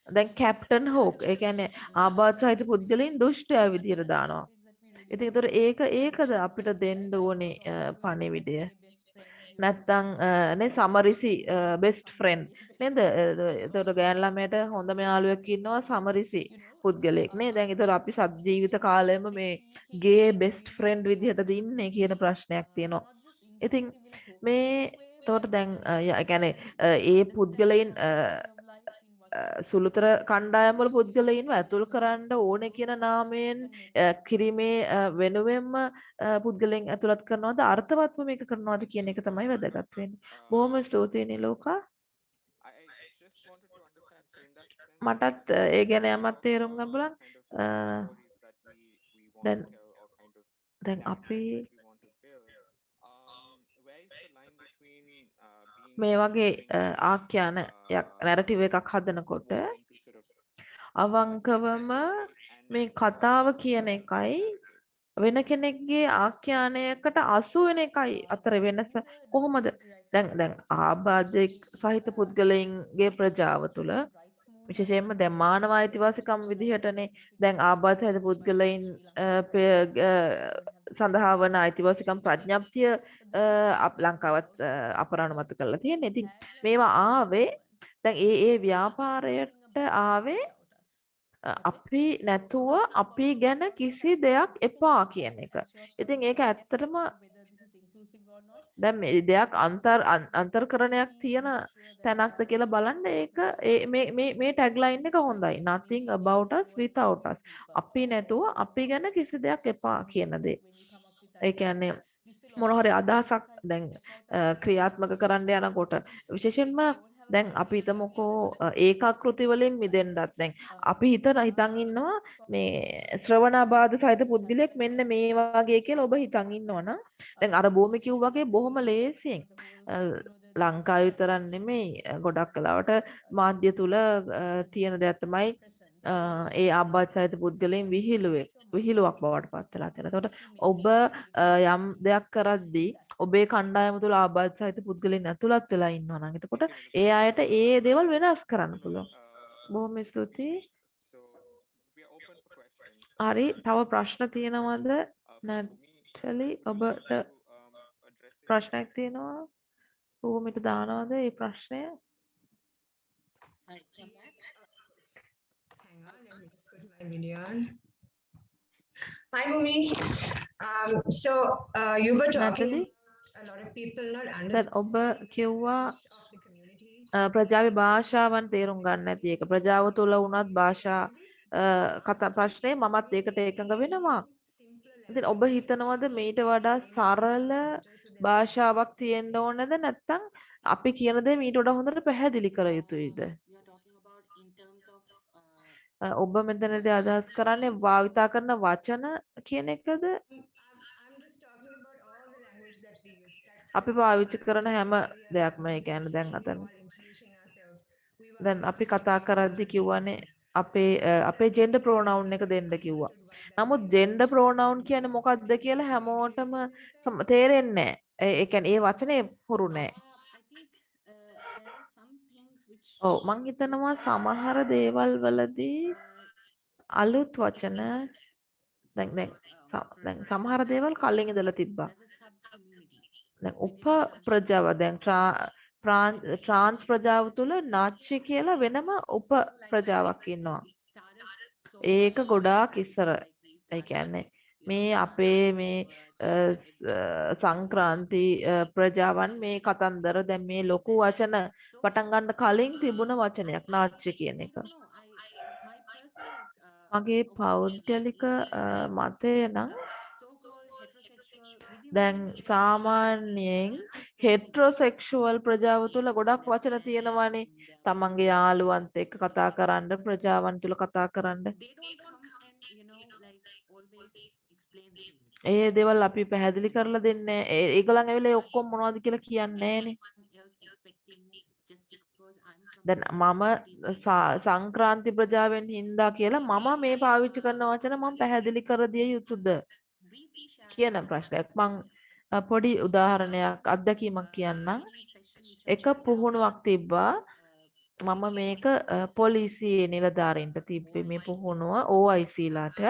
S11: දැන් කැප්ටන් හෝක් ඒ කියන්නේ ආබාධ සහිත පුද්ගලයන් දුෂ්ටයා විදියට දානවා. ඉතින් ඒතර ඒකද අපිට දෙන්න ඕනේ පණිවිඩය. නැත්තම් නේ සමරිසි බෙස්ට් ෆ්‍රෙන්ඩ් නේද? එතකොට ගෑන් ළමයට හොඳම යාළුවෙක් ඉන්නවා සමරිසි පුද්ගලයෙක් නේ. දැන් ඒතකොට අපි ජීවිත කාලෙම මේ ගේ බෙස්ට් ෆ්‍රෙන්ඩ් විදිහටද ඉන්නේ කියන ප්‍රශ්නයක් තියෙනවා. ඉතින් මේ එතකොට දැන් ඒ කියන්නේ ඒ පුද්ගලයන් සුළුතර කණ්ඩායම් වල පුද්ගලයින්ව ඇතුල් කරන්න ඕනේ කියන නාමයෙන් කිරීමේ වෙනුවෙන්ම පුද්ගලයන් ඇතුළත් කරනවද අර්ථවත්ව මේක කරනවද කියන එක තමයි වැදගත් වෙන්නේ. බොහොම ස්තුතියි නිලෝකා. මටත් ඒ ගැන යමක් තේරුම් ගන්න පුළුවන්. දැන් අපි මේ වගේ ආඛ්‍යානයක් නැරටිව් එකක් හදනකොට අවංකවම මේ කතාව කියන එකයි වෙන කෙනෙක්ගේ ආඛ්‍යානයකට අසු වෙන එකයි අතර වෙනස කොහොමද? දැන් ආබාධික සහිත පුද්ගලයන්ගේ ප්‍රජාව තුළ විශේෂයෙන්ම දැන් මානව අයිතිවාසිකම් විදිහටනේ දැන් ආබාධ සහිත පුද්ගලයන් සඳහා වන අයිතිවාසිකම් ප්‍රඥප්තිය ලංකාවත් අපරාණුමත කරලා තියෙනවා. ඉතින් මේවා ආවේ දැන් ඒ ව්‍යාපාරයට ආවේ අපි නැතුව අපි ගැන කිසි දෙයක් එපා කියන එක. ඉතින් ඒක ඇත්තටම දැන් මේ දෙයක් අන්තර්කරණයක් තියෙන තැනක්ද කියලා බලන්න ඒක මේ ටැග්ලයින් එක හොඳයි. nothing about us without us. අපි නැතුව අපි ගැන කිසි දෙයක් එපා කියන දේ. ඒ කියන්නේ මොන හරි අදහසක් දැන් ක්‍රියාත්මක කරන්න යනකොට විශේෂයෙන්ම දැන් අපි හිතමුකෝ ඒකාකෘති වලින් මිදෙන්නත් දැන් අපි හිතන් ඉන්නවා මේ ශ්‍රවණාබාධ සහිත පුද්ගලයෙක් මෙන්න මේ වගේ කියලා ඔබ හිතන් ඉන්නවනම් දැන් අර භූමි කිව්වා වගේ බොහොම ලේසියෙන් ලංකාව විතරක් නෙමෙයි ගොඩක් වෙලාවට මාධ්‍ය තුල තියෙන දෙයක් තමයි ඒ ආබාධ සහිත පුද්ගලයන් විහිළුවක් බවට පත් වෙලා තියෙනවා. එතකොට ඔබ යම් දෙයක් කරද්දී ඔබේ කණ්ඩායම තුළ ආබාධ සහිත පුද්ගලයන් ඇතුළත් වෙලා ඉන්නවා නම් එතකොට ඒ අයට ඒ දේවල් වෙනස් කරන්න පුළුවන්. බොහොම ස්තුතියි. හරි, තව ප්‍රශ්න තියෙනවද? නැටලි ඔබට ප්‍රශ්නයක් තියෙනවා? භූමිට දානවද මේ ප්‍රශ්නය?
S15: Hang on, let me just put my video on. Hi, Bhoomi. You were talking a lot of people not understand.
S11: ඔබ කිව්වා ප්‍රජාවේ භාෂාවන් තේරුම් ගන්න නැති එක. ප්‍රජාව තුළ වුණත් භාෂා කතා ප්‍රශ්නේ මමත් ඒකට එකඟ වෙනවා. ඉතින් ඔබ හිතනවද මේට වඩා සරල භාෂාවක් තියෙන්න ඕනද නැත්නම් අපි කියන දේ මීට වඩා හොඳට පැහැදිලි කර යුතුයිද? ඔබ මෙතනදී අදහස් කරන්නේ භාවිතා කරන වචන කියන එකද? අපි පාවිච්චි කරන හැම දෙයක්ම ඒ කියන්නේ දැන් දැන් අපි කතා කරද්දි කිව්වනේ අපේ ජෙන්ඩර් ප්‍රොනවුන් එක දෙන්න කිව්වා. නමුත් ජෙන්ඩර් ප්‍රොනවුන් කියන්නේ මොකක්ද කියලා හැමෝටම තේරෙන්නේ නැහැ. ඒ කියන්නේ ඒ වචනේ හුරු නැහැ. ඔව් මං හිතනවා සමහර දේවල් වලදී අලුත් වචන දැන් සමහර දේවල් කලින් ඉඳලා තිබ්බා. දැන් උප ප්‍රජාව දැන් ට්‍රාන්ස් ප්‍රජාව තුළ නාච්චි කියලා වෙනම උප ප්‍රජාවක් ඉන්නවා. ඒක ගොඩාක් ඉස්සර. ඒ කියන්නේ මේ අපේ මේ සංක්‍රාන්ති ප්‍රජාවන් මේ කතන්දර දැන් මේ ලොකු වචන පටන් ගන්න කලින් තිබුණ වචනයක් නාච්චි කියන එක. මගේ පෞද්ගලික මතය නම් දැන් සාමාන්‍යයෙන් හෙට්‍රොසෙක්ෂුවල් ප්‍රජාව තුළ ගොඩක් වචන තියෙනවානේ. තමන්ගේ යාළුවන්ට එක්ක කතා කරන්න, ප්‍රජාවන් තුළ කතා කරන්න. ඒ දේවල් අපි පැහැදිලි කරලා දෙන්නේ. ඒගොල්ලන් ඇවිල්ලා ඔක්කොම මොනවද කියලා කියන්නේ නැහනේ. දැන් මම සංක්‍රාන්ති ප්‍රජාවෙන් හින්දා කියලා මම මේ පාවිච්චි කරන වචන මම පැහැදිලි කර දිය යුතුද කියන ප්‍රශ්නයක්. මම පොඩි උදාහරණයක් අත්දැකීමක් කියන්නම්. එක පුහුණුවක් තිබ්බා. මම මේක පොලිසියේ නිලධාරීන්ට තිබ්බේ මේ පුහුණුව OIC ලාට.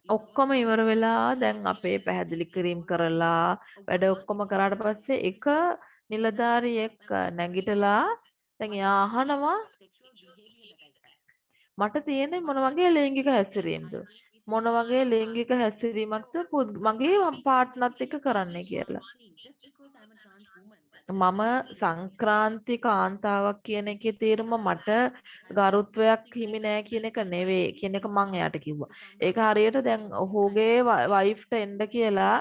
S11: ඔක්කොම ඉවර වෙලා දැන් අපේ පැහැදිලි කිරීම කරලා වැඩ ඔක්කොම කරාට පස්සේ එක නිලධාරියෙක් නැගිටලා දැන් එයා අහනවා මට තියෙන්නේ මොන වගේ ලෛංගික හැසිරීමද මොන වගේ ලෛංගික හැසිරීමක්ද මගේ පාර්ට්නර්ත් එක්ක කරන්නේ කියලා. මම සංක්‍රාන්ති කාන්තාවක් කියන එකේ තේරුම මට ගරුත්වයක් හිමි නෑ කියන එක නෙවෙයි කියන එක මං එයාට කිව්වා. ඒක හරියට දැන් ඔහුගේ වයිෆ්ට එන්න කියලා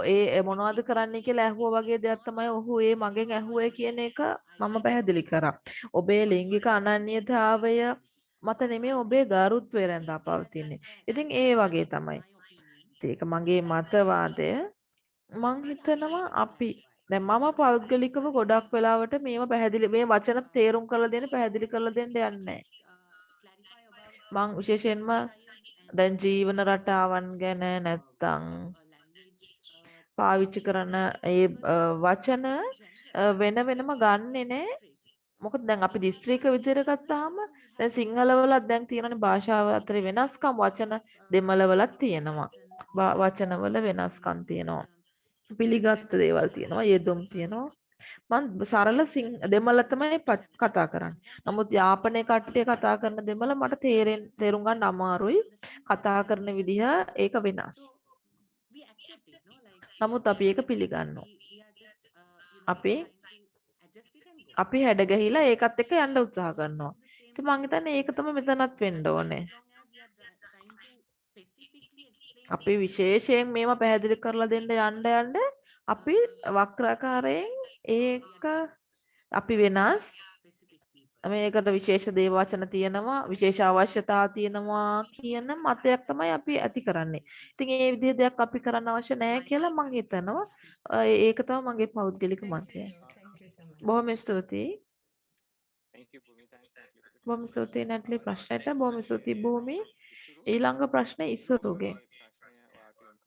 S11: ඒ මොනවද කරන්න කියලා ඇහුවා වගේ දෙයක් තමයි ඔහු ඒ මගෙන් ඇහුවේ කියන එක මම පැහැදිලි කරා. ඔබේ ලිංගික අනන්‍යතාවය මත නෙමෙයි ඔබේ ගරුත්වය රැඳා පවතින්නේ. ඉතින් ඒ වගේ තමයි. ඒක මගේ මතවාදය. මං හිතනවා අපි දැන් මම පෞද්ගලිකව ගොඩක් වෙලාවට මේව පැහැදිලි මේ වචන තේරුම් කරලා දෙන්න පැහැදිලි කරලා දෙන්න යන්නේ මං විශේෂයෙන්ම දැන් ජීවන රටාවන් ගැන නැත්තම් පාවිච්චි කරන ඒ වචන වෙන වෙනම ගන්නෙ නෑ. මොකද දැන් අපි දිස්ත්‍රික්ක විදිහට ගත්තාම දැන් සිංහල වලත් දැන් තියෙනනේ භාෂාව අතර වෙනස්කම් වචන දෙමළ වලත් තියෙනවා. වචනවල වෙනස්කම් තියෙනවා. පිළිගත් දේවල් තියෙනවා යෙදුම් තියෙනවා මම සරල දෙමළ තමයි කතා කරන්නේ. නමුත් යාපනයේ කට්ටිය කතා කරන දෙමළ මට තේරුම් ගන්න අමාරුයි. කතා කරන විදිහ ඒක වෙනස්. නමුත් අපි ඒක පිළිගන්නවා. අපි හැඩ ගැහිලා ඒකත් එක්ක යන්න උත්සාහ කරනවා. ඉතින් මම හිතන්නේ ඒක තමයි මෙතනත් වෙන්න ඕනේ. අපි විශේෂයෙන් මේව පැහැදිලි කරලා දෙන්න යන්න අපි වක්‍රාකාරයෙන් ඒක අපි වෙනස් මේකට විශේෂ දේ වචන තියෙනවා විශේෂ අවශ්‍යතා තියෙනවා කියන මතයක් තමයි අපි ඇති කරන්නේ. ඉතින් මේ විදිහේ දෙයක් අපි කරන්න අවශ්‍ය නැහැ කියලා මම හිතනවා. ඒක තමයි මගේ පෞද්ගලික මතය. බොහොම ස්තුතියි. බොහොම ස්තුතියි නැට්ලි ප්‍රශ්නෙට. බොහොම ස්තුතියි භූමි. ඊළඟ ප්‍රශ්නේ ඉසුරුගේ.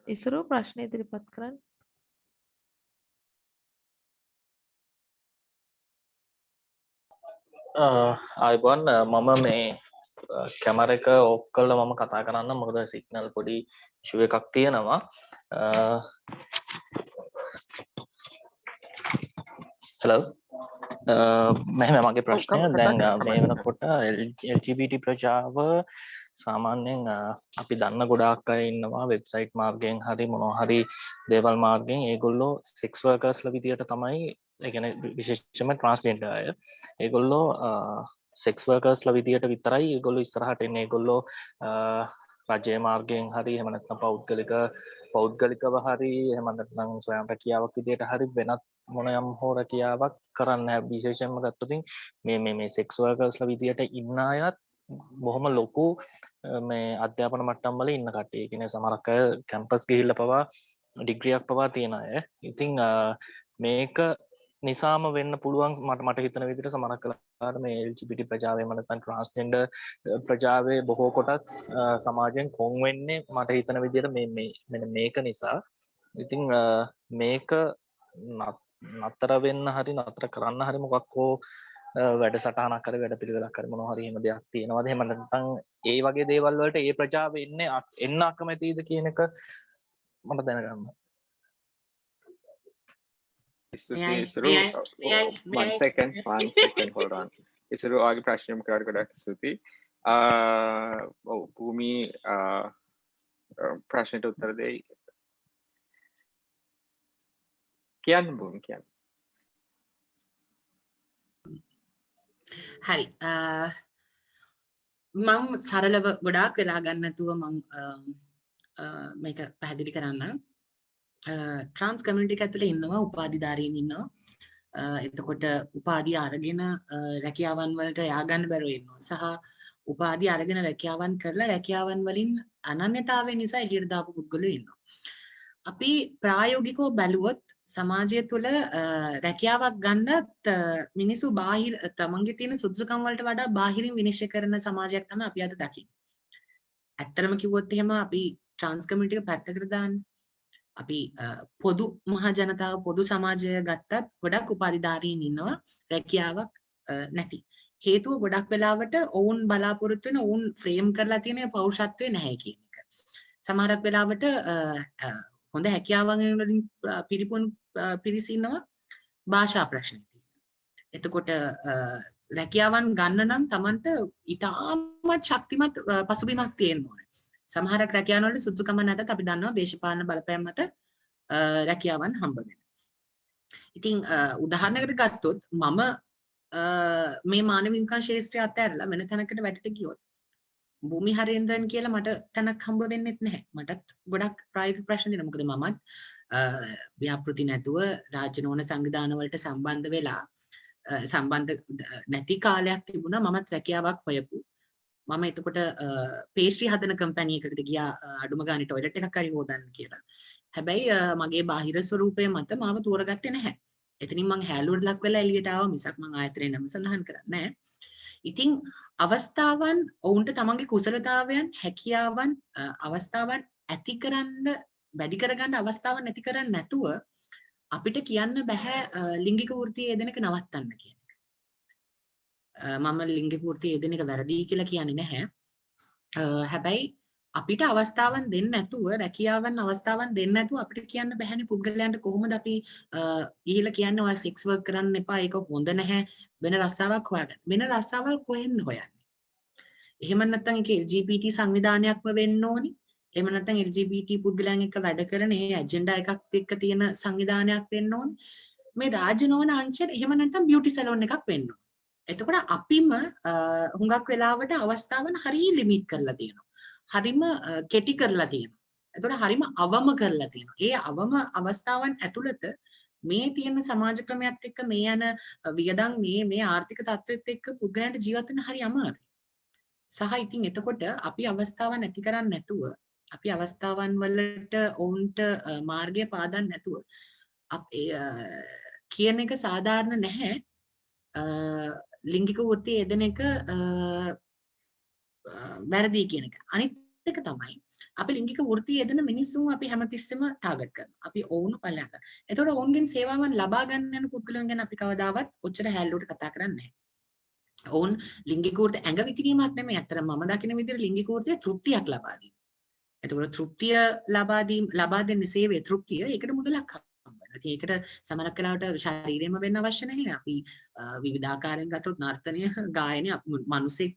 S11: ඉසුරු ප්‍රශ්න ඉදිරිපත් කරන්න.
S16: ආයිබෝන් මම මේ කැමර එක ඔෆ් කරලා මම කතා කරන්න මොකද සිග්නල් පොඩි ඉෂුව එකක් තියෙනවා. හෙලෝ මෙහෙම මගේ ප්‍රශ්නය දැන් මේ වෙනකොට LGBT ප්‍රජාව සාමාන්‍යයෙන් අපි දන්න ගොඩාක් අය ඉන්නවා වෙබ්සයිට් මාර්ගයෙන් හරි මොනවා හරි දේවල් මාර්ගයෙන් ඒගොල්ලෝ සෙක්ස් වර්කර්ස්ලා විදියට තමයි ඒ කියන්නේ විශේෂයෙන්ම ට්‍රාන්ස්ජෙන්ඩර් අය ඒගොල්ලෝ සෙක්ස් වර්කර්ස්ලා විදියට විතරයි ඒගොල්ලෝ ඉස්සරහට එන්නේ ඒගොල්ලෝ රජයේ මාර්ගයෙන් හරි එහෙම නැත්නම් පෞද්ගලිකව හරි එහෙම නැත්නම් ස්වයං රැකියාවක් විදියට හරි වෙනත් මොනයම් හෝ රැකියාවක් කරන්න විශේෂයෙන්ම ගත්තොත් මේ සෙක්ස් වර්කර්ස්ලා විදියට ඉන්න අයත් බොහොම ලොකු මේ අධ්‍යාපන මට්ටම් වල ඉන්න කට්ටිය. ඒ කියන්නේ සමහරක් අය කැම්පස් ගිහිල්ලා පවා ඩිග්‍රියක් පවා තියන අය. ඉතින් මේක නිසාම වෙන්න පුළුවන් මට හිතන විදිහට සමහරක් වෙලාවට මේ LGBT ප්‍රජාවේම නැත්නම් ට්‍රාන්ස්ජෙන්ඩර් ප්‍රජාවේ බොහෝ කොටස් සමාජයෙන් කොන් වෙන්නේ මට හිතන විදිහට මෙන්න මේක නිසා. ඉතින් මේක නතර වෙන්න හරි නතර කරන්න හරි මොකක් හෝ වැඩසටහනක් හරි වැඩපිළිවෙලක් හරි මොනවා හරි එහෙම දෙයක් තියෙනවද? එහෙම නැත්නම් ඒ වගේ දේවල් වලට ඒ ප්‍රජාව එන්න අකමැතිද කියන එක මට දැනගන්න.
S2: One second, hold on. Isuru ආගේ ප්‍රශ්නය මොකක්ද ගොඩක් ස්තුතියි. භූමි ප්‍රශ්නට උත්තර දෙයි. කියන්න භූමි කියන්න.
S12: හරි මම සරලව ගොඩාක් වෙලා ගන්න නැතුව මම මේක පැහැදිලි කරන්නම්. ට්‍රාන්ස් කමියුනිටි එක ඇතුලේ ඉන්නවා උපාධිධාරීන් ඉන්නවා. එතකොට උපාධිය අරගෙන රැකියාවන් වලට යා ගන්න බැරුව ඉන්නවා. සහ උපාධිය අරගෙන රැකියාවන් කරලා රැකියාවන් වලින් අනන්‍යතාවය නිසා එළියට දාපු පුද්ගලයෝ ඉන්නවා. අපි ප්‍රායෝගිකව බැලුවොත් සමාජය තුළ රැකියාවක් ගන්නත් මිනිස්සු බාහිර තමන්ගේ තියෙන සුදුසුකම් වලට වඩා බාහිරින් විනිශ්චය කරන සමාජයක් තමයි අපි අද දකින්නේ. ඇත්තටම කිව්වොත් එහෙම අපි ට්‍රාන්ස් කමියුනිටි එක පැත්තකට දාන්න. අපි පොදු මහ ජනතාව පොදු සමාජය ගත්තත් ගොඩක් උපාධිධාරීන් ඉන්නවා රැකියාවක් නැති. හේතුව ගොඩක් වෙලාවට ඔවුන් බලාපොරොත්තු වෙන ඔවුන් ෆ්‍රේම් කරලා තියෙන පෞරුෂත්වය නැහැ කියන එක. සමහරක් වෙලාවට හොඳ හැකියාවන් වලින් පිරිපුන් පිරිස ඉන්නවා භාෂා ප්‍රශ්න තියෙනවා. එතකොට රැකියාවන් ගන්න නම් Tamanට ඉතාමත් ශක්තිමත් පසුබිමක් තියෙන්න ඕනේ. සමහරක් රැකියාවන් වල සුදුසුකම නැතත් අපි දන්නවා දේශපාලන බලපෑම් මත රැකියාවන් හම්බ වෙනවා. ඉතින් උදාහරණයකට ගත්තොත් මම මේ මානව විකාශ ශාස්ත්‍රය අතහැරලා වෙන තැනකට වැඩට ගියොත් භූමි හරේන්ද්‍රන් කියලා මට තැනක් හම්බ වෙන්නෙත් නැහැ. මටත් ගොඩක් ප්‍රායෝගික ප්‍රශ්න දෙනවා. මොකද මමත් ව්‍යාපෘති නැතුව රාජ්‍ය නොවන සංවිධාන වලට සම්බන්ධ වෙලා සම්බන්ධ නැති කාලයක් තිබුණා. මමත් රැකියාවක් හොයපු. මම එතකොට පේස්ට්‍රි හදන කම්පැනි එකකට ගියා අඩුම ගානේ টয়ලට් එකක් හරි හොදන්න කියලා. හැබැයි මගේ බාහිර ස්වරූපය මත මාව තෝරගත්තේ නැහැ. එතනින් මං හැලුවට ලක් වෙලා එළියට ආවා මිසක් මං ආයතනයේ නම සඳහන් කරන්නේ නැහැ. ඉතින් අවස්ථාවන් ඔවුන්ට තමන්ගේ කුසලතාවයන් හැකියාවන් අවස්ථාවන් ඇති කරන්න වැඩි කරගන්න අවස්ථාවන් ඇති කරන්නේ නැතුව අපිට කියන්න බෑ ලිංගික වෘත්තියේ යෙදෙන එක නවත්තන්න කියන එක. මම ලිංගික වෘත්තියේ යෙදෙන එක වැරදි කියලා කියන්නේ නැහැ. හැබැයි අපිට අවස්ථාවන් දෙන්න නැතුව රැකියාවන් අවස්ථාවන් දෙන්න නැතුව අපිට කියන්න බැහැනේ පුද්ගලයන්ට කොහොමද අපි ගිහිලා කියන්නේ ඔය සෙක්ස් වර්ක් කරන්න එපා ඒක හොඳ නැහැ වෙන රස්සාවක් හොයාගන්න. වෙන රස්සාවල් කොහෙන්ද හොයන්නේ? එහෙම නැත්නම් ඒක LGBT සංවිධානයක්ම වෙන්න ඕනි. එහෙම නැත්නම් LGBT පුද්ගලයන් එක්ක වැඩ කරන ඒ ඇජෙන්ඩා එකක් එක්ක තියෙන සංවිධානයක් වෙන්න ඕනි. මේ රාජ්‍ය නොවන අංශයට එහෙම නැත්නම් බියුටි සැලෝන් එකක් වෙන්න ඕනි. එතකොට අපිම හුඟක් වෙලාවට අවස්ථාවන් හරිය ලිමිට් කරලා තියෙනවා. හරිම කෙටි කරලා තියෙනවා. එතකොට හරිම අවම කරලා තියෙනවා. ඒ අවම අවස්ථාවන් ඇතුළත මේ තියෙන සමාජ ක්‍රමයක් එක්ක මේ යන වියදම් මේ ආර්ථික තත්ත්වෙත් එක්ක පුද්ගලයන්ට ජීවත් වෙන්න හරි අමාරුයි. සහ ඉතින් එතකොට අපි අවස්ථාවන් ඇති කරන්නේ නැතුව අපි අවස්ථාවන් වලට ඔවුන්ට මාර්ගය පාදන්න නැතුව කියන එක සාධාරණ නැහැ. ලිංගික වෘත්තිය යෙදෙන එක වැරදි කියන එක. අනිත් එක තමයි අපි ලිංගික වෘත්තිය යෙදෙන මිනිස්සුන් අපි හැමතිස්සෙම ටාගට් කරනවා. අපි ඔවුන් පල්ලයට. ඒතකොට ඔවුන්ගෙන් සේවාවන් ලබා ගන්න යන පුද්ගලයන් ගැන අපි කවදාවත් ඔච්චර හැල්ලුවට කතා කරන්නේ නැහැ. ඔවුන් ලිංගික වෘත්තිය ඇඟ විකිණීමක් නෙමෙයි. අතර මම දකින විදිහට ලිංගික වෘත්තිය තෘප්තියක් ලබා දීම. එතකොට තෘප්තිය ලබා දෙන්නේ සේවයේ තෘප්තිය. ඒකට මුදලක් හම්බ වෙනවා. ඒකට සමහරක් වෙලාවට ශරීරයෙන්ම වෙන්න අවශ්‍ය නැහැ. අපි විවිධාකාරයෙන් ගත්තොත් නර්තනය, ගායනය මිනිසෙක්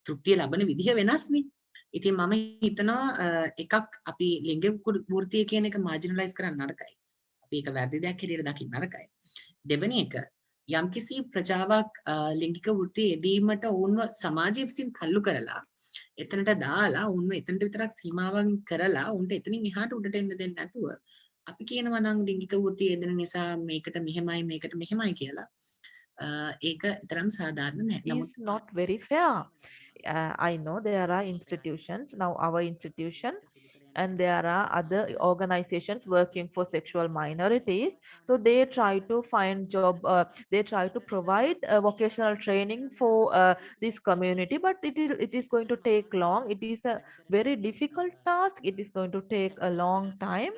S12: තෘප්තිය ලබන විදිහ වෙනස්නේ. ඉතින් මම හිතනවා එකක් අපි ලිංගික වෘත්තිය කියන එක මාජිනලයිස් කරන්න නරකයි. අපි ඒක වැරදි දෙයක් හැටියට දකින්න නරකයි. දෙවෙනි එක යම්කිසි ප්‍රජාවක් ලිංගික වෘත්තිය යෙදීමට ඔවුන්ව සමාජය විසින් තල්ලු කරලා එතනට දාලා ඔවුන්ව එතනට විතරක් සීමාවන් කරලා ඔවුන්ට එතනින් එහාට උඩට එන්න දෙන්නේ නැතුව අපි කියනවා නම් ලිංගික වෘත්තිය යෙදෙන නිසා මේකට මෙහෙමයි මේකට මෙහෙමයි කියලා ඒක තරම් සාධාරණ නැහැ.
S11: It's not very fair. I know there are institutions, now our institution, and there are other organizations working for sexual minorities. So they try to find job, they try to provide vocational training for this community, but it is going to take long. It is a very difficult task. It is going to take a long time,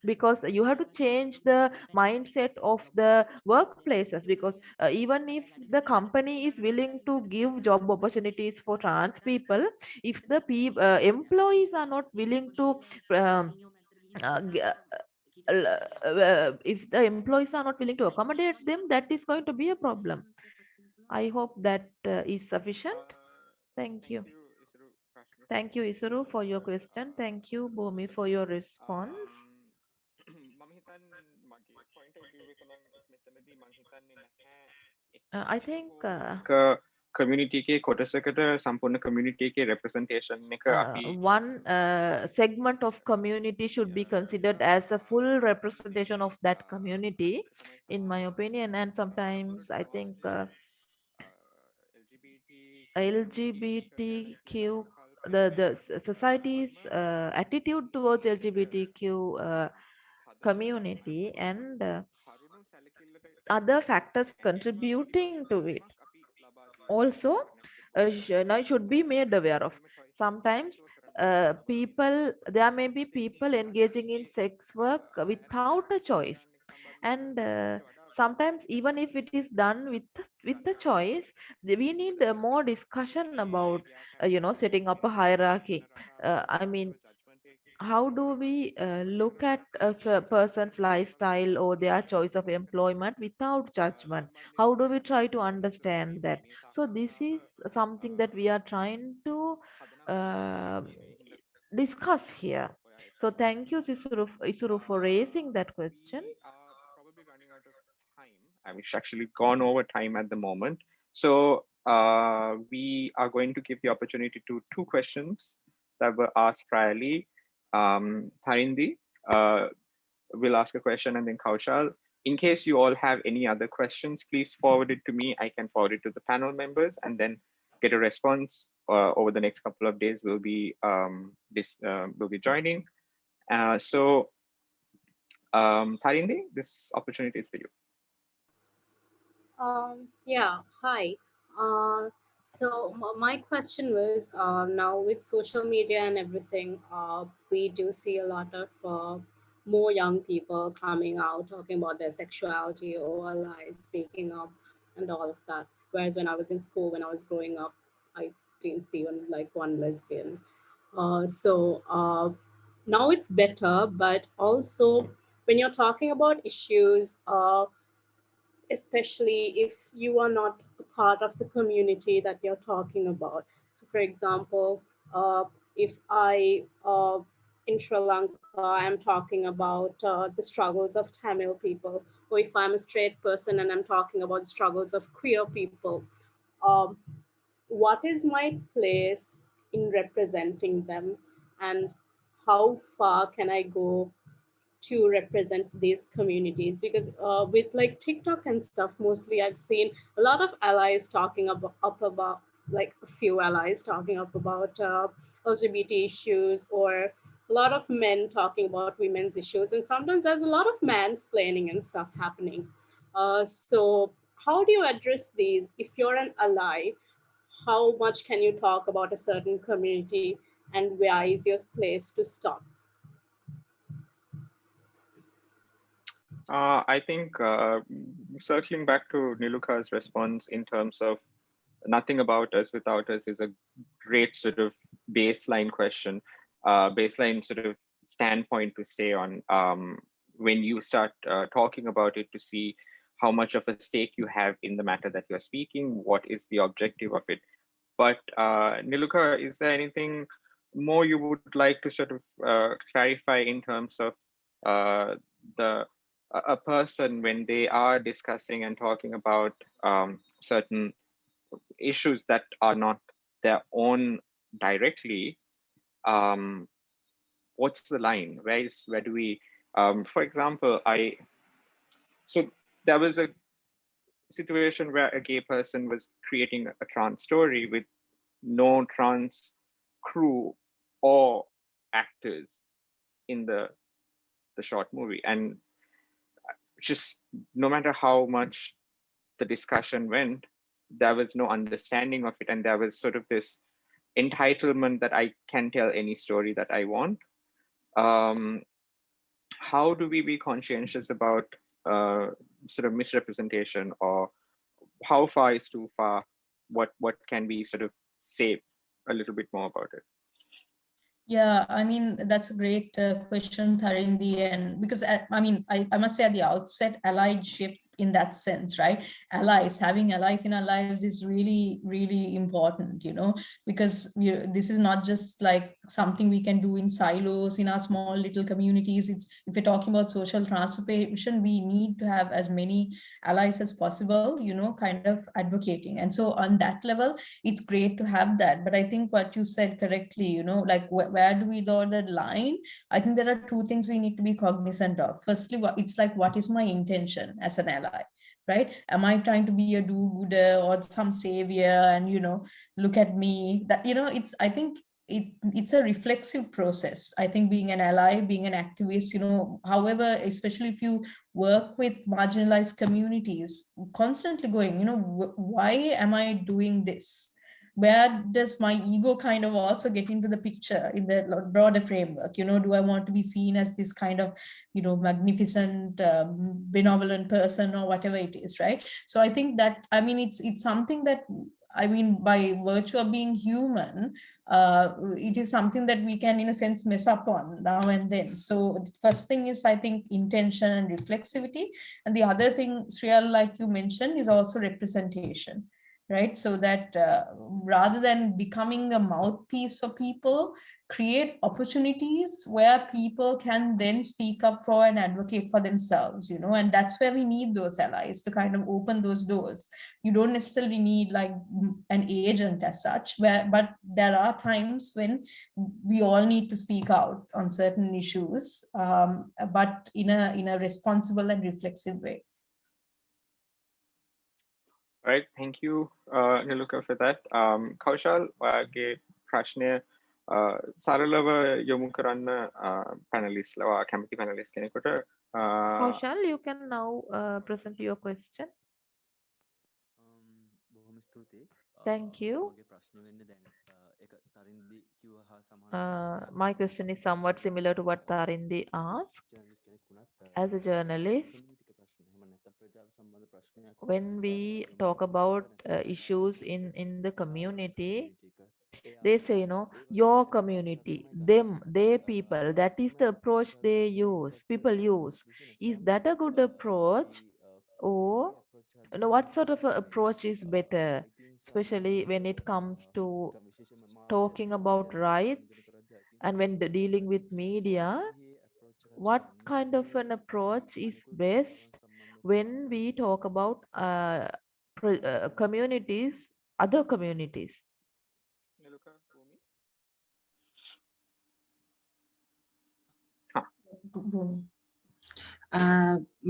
S11: because you have to change the mindset of the workplaces, because even if the company is willing to give job opportunities for trans people, if the employees are not willing to if the employees are not willing to accommodate them, that is going to be a problem. I hope that is sufficient. Thank you. Thank you, Isuru, for your question. Thank you, Bhoomi, for your response. I think
S2: community එකේ කොටසකට සම්පූර්ණ community එකේ representation එක අපි
S11: one segment of community should be considered as a full representation of that community, in my opinion. And sometimes I think LGBTQ, the society's attitude towards LGBTQ community and other factors contributing to it also should be made aware of. Sometimes there may be people engaging in sex work without a choice, and sometimes even if it is done with the choice, we need more discussion about setting up a hierarchy. I mean, how do we look at a person's lifestyle or their choice of employment without judgment? How do we try to understand that? So this is something that we are trying to uh, discuss here. So thank you, Isuru, for raising that question.
S2: Probably running out of time. We've actually gone over time at the moment. So we are going to give the opportunity to two questions that were asked priorly. Tharindi will ask a question, and then Kaushal. In case you all have any other questions, please forward it to me. I can forward it to the panel members and then get a response over the next couple of days. We'll be joining. So Tharindi, this opportunity is for you.
S17: Yeah, hi. So my question was, now with social media and everything, we do see a lot of more young people coming out talking about their sexuality or lives, speaking up and all of that. Whereas when I was in school, when I was growing up, I didn't see one lesbian. Now it's better, but also when you're talking about issues, especially if you are not a part of the community that you're talking about. So, for example, if in Sri Lanka, I'm talking about the struggles of Tamil people, or if I'm a straight person and I'm talking about the struggles of queer people, um, what is my place in representing them, and how far can I go to represent these communities? Because with like TikTok and stuff, mostly I've seen a lot of allies talking about like a few allies talking up about LGBT issues, or a lot of men talking about women's issues, and sometimes there's a lot of mansplaining and stuff happening. So how do you address these? If you're an ally, how much can you talk about a certain community, and where is your place to stop?
S2: I think circling back to Niluka's response in terms of nothing about us without us is a great sort of baseline question, baseline sort of standpoint to stay on when you start talking about it, to see how much of a stake you have in the matter that you're speaking, what is the objective of it. But Niluka, is there anything more you would like to sort of clarify in terms of a person when they are discussing and talking about certain issues that are not their own directly? What's the line? Where do we? For example, so there was a situation where a gay person was creating a trans story with no trans crew or actors in the short movie, and just no matter how much the discussion went, there was no understanding of it, and there was sort of this entitlement that I can tell any story that I want. How do we be conscientious about sort of misrepresentation, or how far is too far? What can we sort of say a little bit more about it?
S10: Yeah, I mean, that's a great question, Tharindi. And because I must say at the outset, allyship in that sense, right? Having allies in our lives is really, really important, because this is not just like something we can do in silos in our small little communities. If we're talking about social transformation, we need to have as many allies as possible, kind of advocating. And so on that level, it's great to have that. But I think what you said correctly, like where do we draw the line? I think there are two things we need to be cognizant of. Firstly, it's like, what is my intention as an ally? Right? Am I trying to be a do-gooder or some savior and, look at me? That, I think it's a reflexive process. I think being an ally, being an activist, however, especially if you work with marginalized communities, constantly going, why am I doing this? Where does my ego kind of also get into the picture in the broader framework? Do I want to be seen as this kind of, magnificent, benevolent person or whatever it is, right? So I think that, it's something that I mean, by virtue of being human, it is something that we can, in a sense, mess up on now and then. So the first thing is, I think, intention and reflexivity. And the other thing, Sriyal, like you mentioned, is also representation, right? So that rather than becoming a mouthpiece for people, create opportunities where people can then speak up for and advocate for themselves, you know, and that's where we need those allies to kind of open those doors. You don't necessarily need like an agent as such, but there are times when we all need to speak out on certain issues, but in a responsible and reflexive way.
S2: All right, thank you, Niluka, for that. Kaushal, ඔයාගේ ප්‍රශ්නය සරලව යොමු කරන්න panelist ලවා කැමති panelist කෙනෙකුට.
S11: Kaushal, you can now present your question. Thank you. My question is somewhat similar to what Tarindi asked. As a journalist, when we talk about issues in the community, they say, you know, your community, them, their people, that is the approach they use, people use. Is that a good approach? Or, you know, what sort of a approach is better, especially when it comes to talking about rights and when dealing with media? What kind of an approach is best when we talk about communities, other communities?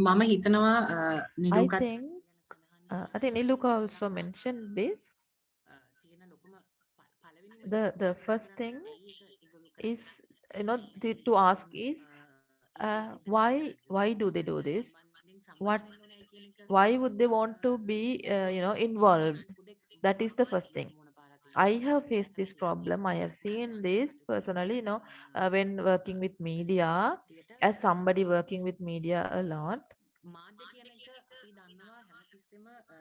S12: මම හිතනවා
S11: I think Niluka also mentioned this. The first thing is, you know, to ask is why do they do this? Why would they want to be you know, involved? That is the first thing. I have faced this problem. I have seen this personally, you know, when working with media, as somebody working with media a lot.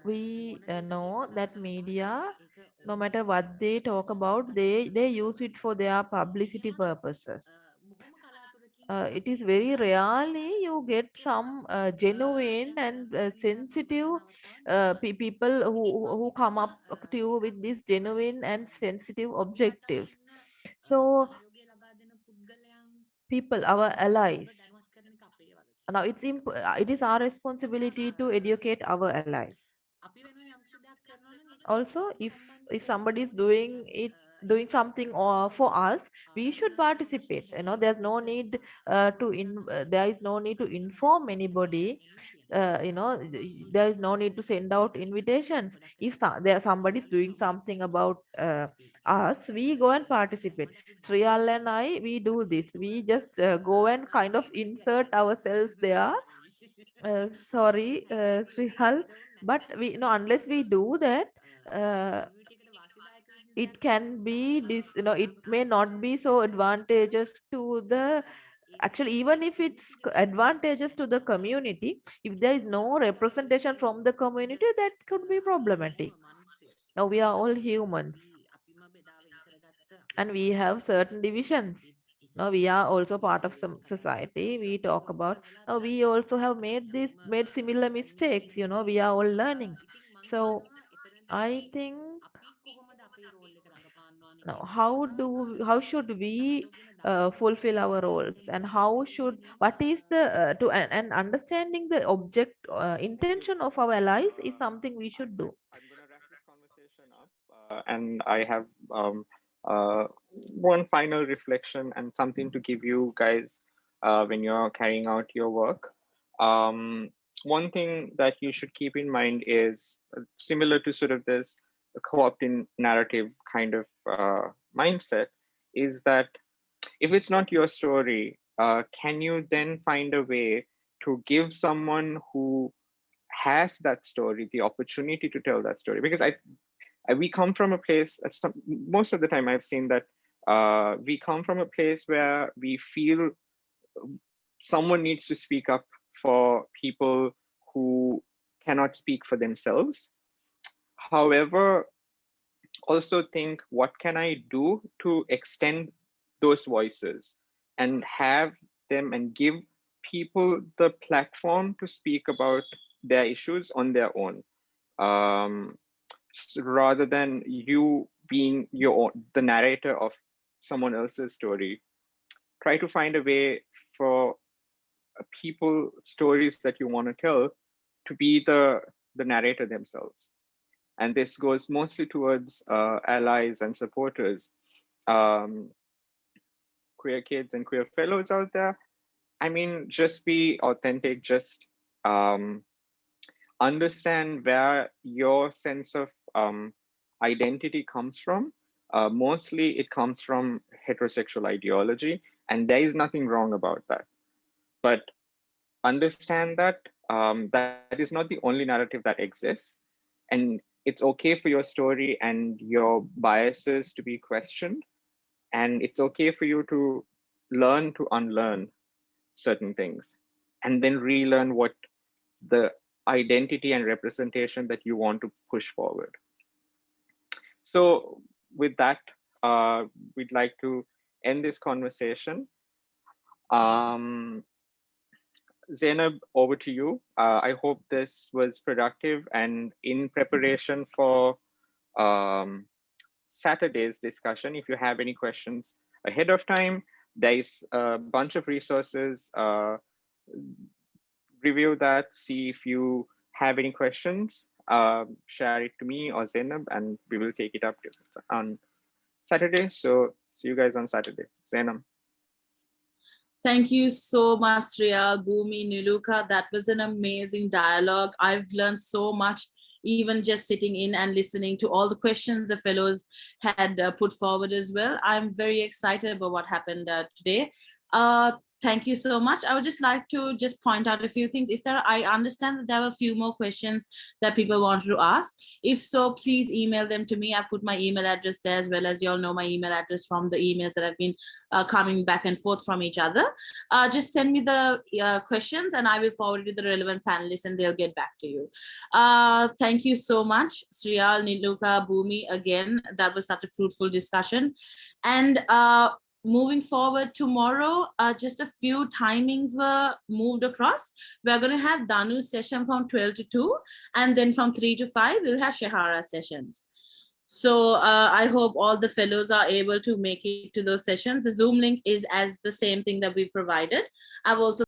S11: We know that media, no matter what they talk about, they use it for their publicity purposes. It is very rarely you get some genuine and sensitive people who come up to you with these genuine and sensitive objectives. So people, our allies. Now it is our responsibility to educate our allies. Also, if somebody is doing something for us, we should participate. You know, there's no need there is no need to inform anybody. You know, there is no need to send out invitations. If somebody is doing something about us, we go and participate. Sriyal and I, we do this. We just go and kind of insert ourselves there. Sorry, Sriyal, but we, you know, unless we do that, it can be this, you know, it may not be so advantageous to the, actually, even if it's advantageous to the community, if there is no representation from the community, that could be problematic. Now we are all humans and we have certain divisions. Now we are also part of some society. We talk about, now we also have made similar mistakes, you know, we are all learning. So I think, now how should we fulfill our roles, and what is the and understanding the object intention of our allies is something we should do.
S2: I'm going to wrap this conversation up, and I have one final reflection and something to give you guys when you're carrying out your work. One thing that you should keep in mind is similar to sort of this co-opting narrative kind of mindset, is that if it's not your story, can you then find a way to give someone who has that story the opportunity to tell that story? Because we come from a place, most of the time I've seen that we come from a place where we feel someone needs to speak up for people who cannot speak for themselves. However, also think, what can I do to extend those voices and have them and give people the platform to speak about their issues on their own, rather than you being the narrator of someone else's story. Try to find a way for people stories that you want to tell to be the narrator themselves. And this goes mostly towards allies and supporters, queer kids and queer fellows out there. I mean, just be authentic, just understand where your sense of identity comes from. Mostly it comes from heterosexual ideology, and there is nothing wrong about that. But understand that that is not the only narrative that exists, and it's okay for your story and your biases to be questioned, and it's okay for you to learn to unlearn certain things and then relearn what the identity and representation that you want to push forward. So with that, we'd like to end this conversation. Zainab, over to you. I hope this was productive, and in preparation for Saturday's discussion, if you have any questions ahead of time, there is a bunch of resources. Review that, see if you have any questions, share it to me or Zainab, and we will take it up on Saturday. So see you guys on Saturday. Zainab.
S1: Thank you so much, Sriyal, Bhoomi, Niluka. That was an amazing dialogue. I've learned so much, even just sitting in and listening to all the questions the fellows had put forward as well. I'm very excited about what happened today. Thank you so much. I would just like to just point out a few things. I understand that there were a few more questions that people wanted to ask. If so, please email them to me. I've put my email address there, as well as you all know my email address from the emails that have been coming back and forth from each other. Just send me the questions and I will forward it to the relevant panelists and they'll get back to you. Thank you so much, Sriyal, Niluka, Bhoomi. Again, that was such a fruitful discussion. And moving forward tomorrow, just a few timings were moved across. We're going to have Danu's session from 12 to 2, and then from 3 to 5, we'll have Shahara's sessions. So I hope all the fellows are able to make it to those sessions. The Zoom link is as the same thing that we provided. I've also